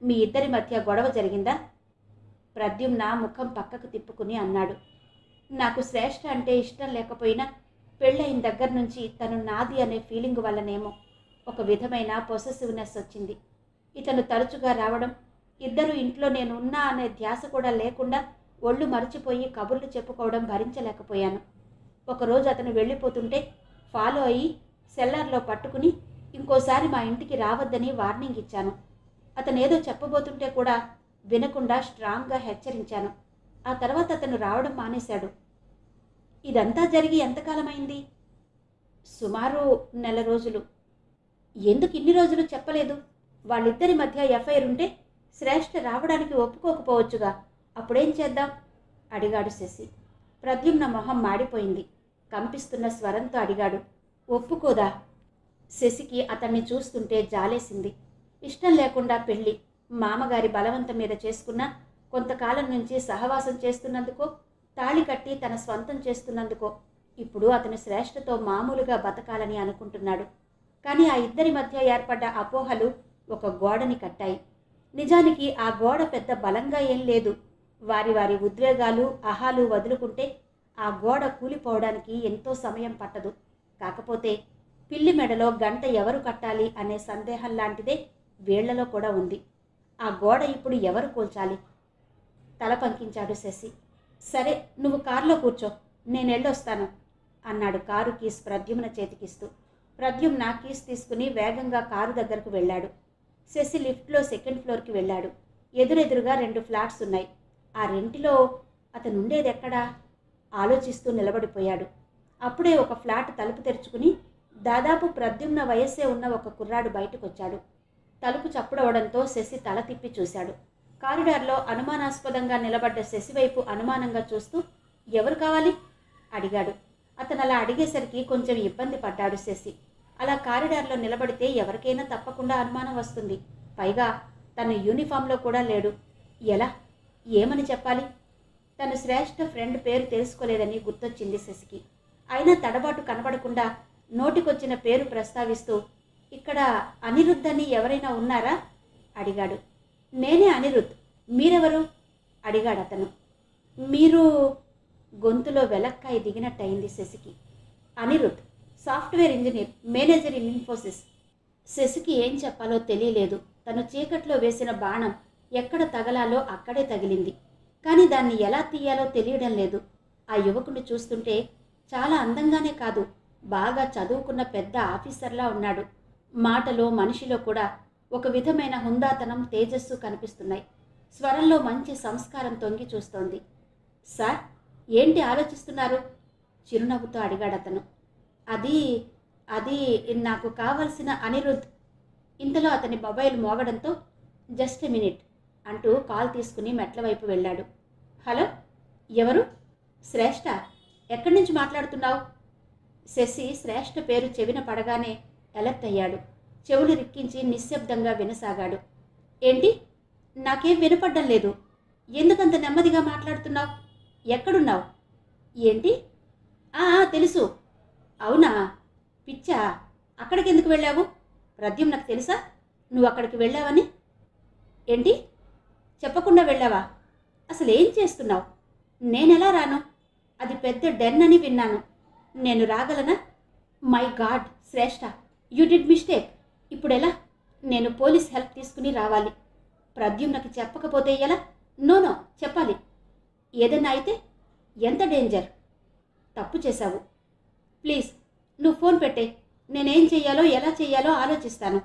మీ ఇద్దరి మధ్య గొడవ జరిగిందా? ప్రద్యుమ్న ముఖం పక్కకు తిప్పుకుని అన్నాడు. నాకు శ్రేష్ఠ అంటే ఇష్టం లేకపోయినా పెళ్ళయిన దగ్గర నుంచి తను నాది అనే ఫీలింగ్ వల్లనేమో ఒక విధమైన పొసెసివ్నెస్ వచ్చింది. ఇతను తరచుగా రావడం, ఇద్దరు ఇంట్లో నేను ఉన్నా అనే ధ్యాస కూడా లేకుండా ఒళ్ళు మరిచిపోయి కబుర్లు చెప్పుకోవడం భరించలేకపోయాను. ఒకరోజు అతను వెళ్ళిపోతుంటే ఫాలో అయ్యి సెల్లార్లో పట్టుకుని ఇంకోసారి మా ఇంటికి రావద్దని వార్నింగ్ ఇచ్చాను. అతనేదో చెప్పబోతుంటే కూడా వినకుండా స్ట్రాంగ్గా హెచ్చరించాను. ఆ తర్వాత అతను రావడం మానేశాడు. ఇదంతా జరిగి ఎంతకాలమైంది? సుమారు 1 నెల రోజులు. ఎందుకు ఇన్ని రోజులు చెప్పలేదు? వాళ్ళిద్దరి మధ్య ఎఫ్ఐఆర్ ఉంటే శ్రేష్ఠ రావడానికి ఒప్పుకోకపోవచ్చుగా, అప్పుడేం చేద్దాం అడిగాడు శశి. ప్రద్యుమ్న మొహం మాడిపోయింది. కంపిస్తున్న స్వరంతో అడిగాడు. ఒప్పుకోదా? శశికి అతన్ని చూస్తుంటే జాలేసింది. ఇష్టం లేకుండా పెళ్ళి, మామగారి బలవంతం మీద చేసుకున్నా, కొంతకాలం నుంచి సహవాసం చేస్తున్నందుకో, తాళి కట్టి తన స్వంతం చేస్తున్నందుకో ఇప్పుడు అతను శ్రేష్ఠతో మామూలుగా బతకాలని అనుకుంటున్నాడు. కానీ ఆ ఇద్దరి మధ్య ఏర్పడ్డ అపోహలు ఒక గోడని కట్టాయి. నిజానికి ఆ గోడ పెద్ద బలంగా ఏం లేదు. వారి వారి ఉద్వేగాలు, అహాలు వదులుకుంటే ఆ గోడ కూలిపోవడానికి ఎంతో సమయం పట్టదు. కాకపోతే పిల్లి మెడలో గంట ఎవరు కట్టాలి అనే సందేహం లాంటిదే వీళ్లలో కూడా ఉంది. ఆ గోడ ఇప్పుడు ఎవరు కూల్చాలి? తల పంకించాడు శశి. సరే, నువ్వు కారులో కూర్చో, నేను వెళ్ళొస్తాను అన్నాడు కారు కీస్ ప్రద్యుమ్న చేతికిస్తూ. ప్రద్యుమ్న కీస్ తీసుకుని వేగంగా కారు దగ్గరకు వెళ్ళాడు. శశి లిఫ్ట్లో 2nd ఫ్లోర్కి వెళ్ళాడు. ఎదురెదురుగా 2 ఫ్లాట్స్ ఉన్నాయి. ఆ రెంటిలో అతను ఉండేది ఎక్కడా ఆలోచిస్తూ నిలబడిపోయాడు. అప్పుడే ఒక ఫ్లాట్ తలుపు తెరుచుకుని దాదాపు ప్రద్యుమ్న వయస్సే ఉన్న ఒక కుర్రాడు బయటకొచ్చాడు. తలుపు చప్పుడవడంతో శశి తల తిప్పి చూశాడు. కారిడార్లో అనుమానాస్పదంగా నిలబడ్డ శశి వైపు అనుమానంగా చూస్తూ ఎవరు కావాలి అడిగాడు. అతను అలా అడిగేసరికి కొంచెం ఇబ్బంది పడ్డాడు శశి. అలా కారిడార్లో నిలబడితే ఎవరికైనా తప్పకుండా అనుమానం వస్తుంది. పైగా తను యూనిఫామ్లో కూడా లేడు. ఎలా? ఏమని చెప్పాలి? తను శ్రేష్ఠ ఫ్రెండ్ పేరు తెలుసుకోలేదని గుర్తొచ్చింది శశికి. అయినా తడబాటు కనబడకుండా నోటికొచ్చిన పేరు ప్రస్తావిస్తూ ఇక్కడ అనిరుద్ధ్ అని ఎవరైనా ఉన్నారా అడిగాడు. నేనే అనిరుద్ధ్, మీరెవరు అడిగాడు అతను. మీరు? గొంతులో వెలక్కాయ దిగినట్టయింది శశికి. Anirudh, software engineer, manager in Infosys. శశికి ఏం చెప్పాలో తెలియలేదు. తను చీకట్లో వేసిన బాణం ఎక్కడ తగలాలో అక్కడే తగిలింది. కానీ దాన్ని ఎలా తీయాలో తెలియడం లేదు. ఆ యువకుని చూస్తుంటే చాలా అందంగానే కాదు, బాగా చదువుకున్న పెద్ద ఆఫీసర్లా ఉన్నాడు. మాటలో మనిషిలో కూడా ఒక విధమైన హుందాతనం, తేజస్సు కనిపిస్తున్నాయి. స్వరంలో మంచి సంస్కారం తొంగి చూస్తోంది. సార్, ఏంటి ఆలోచిస్తున్నారు? చిరునవ్వుతో అడిగాడతను. అది అది నాకు కావలసిన అనిరుద్ధ్. ఇంతలో అతని మొబైల్ మోగడంతో జస్ట్ ఎ మినిట్ అంటూ కాల్ తీసుకుని మెట్ల వైపు వెళ్ళాడు. హలో, ఎవరు? శ్రేష్ఠ. ఎక్కడి నుంచి మాట్లాడుతున్నావు? శశి శ్రేష్ఠ పేరు చెవిన పడగానే అలర్ట్ అయ్యాడు. చెవులు రిక్కించి నిశ్శబ్దంగా వినసాగాడు. ఏంటి? నాకేం వినపడ్డం లేదు. ఎందుకంత నెమ్మదిగా మాట్లాడుతున్నావు? ఎక్కడున్నావు? ఏంటి? తెలుసు. అవునా? పిచ్చా? అక్కడికెందుకు వెళ్ళావు? ప్రద్యుమ్నకు తెలుసా నువ్వు అక్కడికి వెళ్ళావని? ఏంటి? చెప్పకుండా వెళ్ళావా? అసలేం చేస్తున్నావు? నేనెలా రాను? అది పెద్ద డెన్ అని విన్నాను. నేను రాగలనా? My god Shreshtha, you did mistake. ఇప్పుడెలా? నేను పోలీస్ హెల్ప్ తీసుకుని రావాలి. ప్రద్యుమ్నకి చెప్పకపోతే ఎలా? నో, చెప్పాలి. ఏదన్నా అయితే? ఎంత డేంజర్? తప్పు చేశావు. ప్లీజ్ నువ్వు ఫోన్ పెట్టే. నేనేం చెయ్యాలో ఎలా చెయ్యాలో ఆలోచిస్తాను.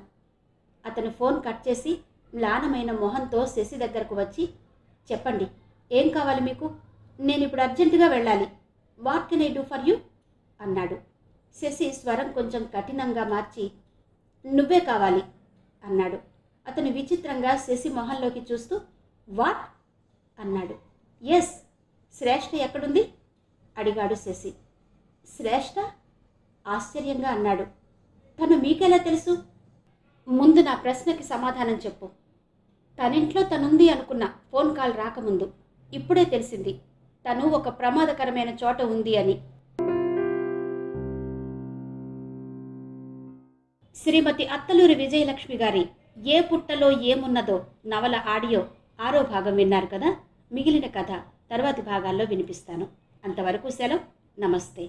అతను ఫోన్ కట్ చేసి మ్లానమైన మొహంతో శశి దగ్గరకు వచ్చి, చెప్పండి, ఏం కావాలి మీకు? నేను ఇప్పుడు అర్జెంటుగా వెళ్ళాలి. What can I do for you అన్నాడు. శశి స్వరం కొంచెం కఠినంగా మార్చి, నువ్వే కావాలి అన్నాడు. అతను విచిత్రంగా శశి మొహంలోకి చూస్తూ, వాట్ అన్నాడు. ఎస్, శ్రేష్ఠ ఎక్కడుంది అడిగాడు శశి. శ్రేష్ఠ ఆశ్చర్యంగా అన్నాడు. తను మీకెలా తెలుసు? ముందు నా ప్రశ్నకి సమాధానం చెప్పు. తనింట్లో తనుంది అనుకున్నా ఫోన్ కాల్ రాకముందు. ఇప్పుడే తెలిసింది తను ఒక ప్రమాదకరమైన చోట ఉంది అని. శ్రీమతి అత్తలూరి విజయలక్ష్మి గారి ఏ పుట్టలో ఏమున్నదో నవల ఆడియో 6వ భాగం విన్నారు కదా. మిగిలిన కథ తర్వాతి భాగాల్లో వినిపిస్తాను. అంతవరకు సెలవు. నమస్తే.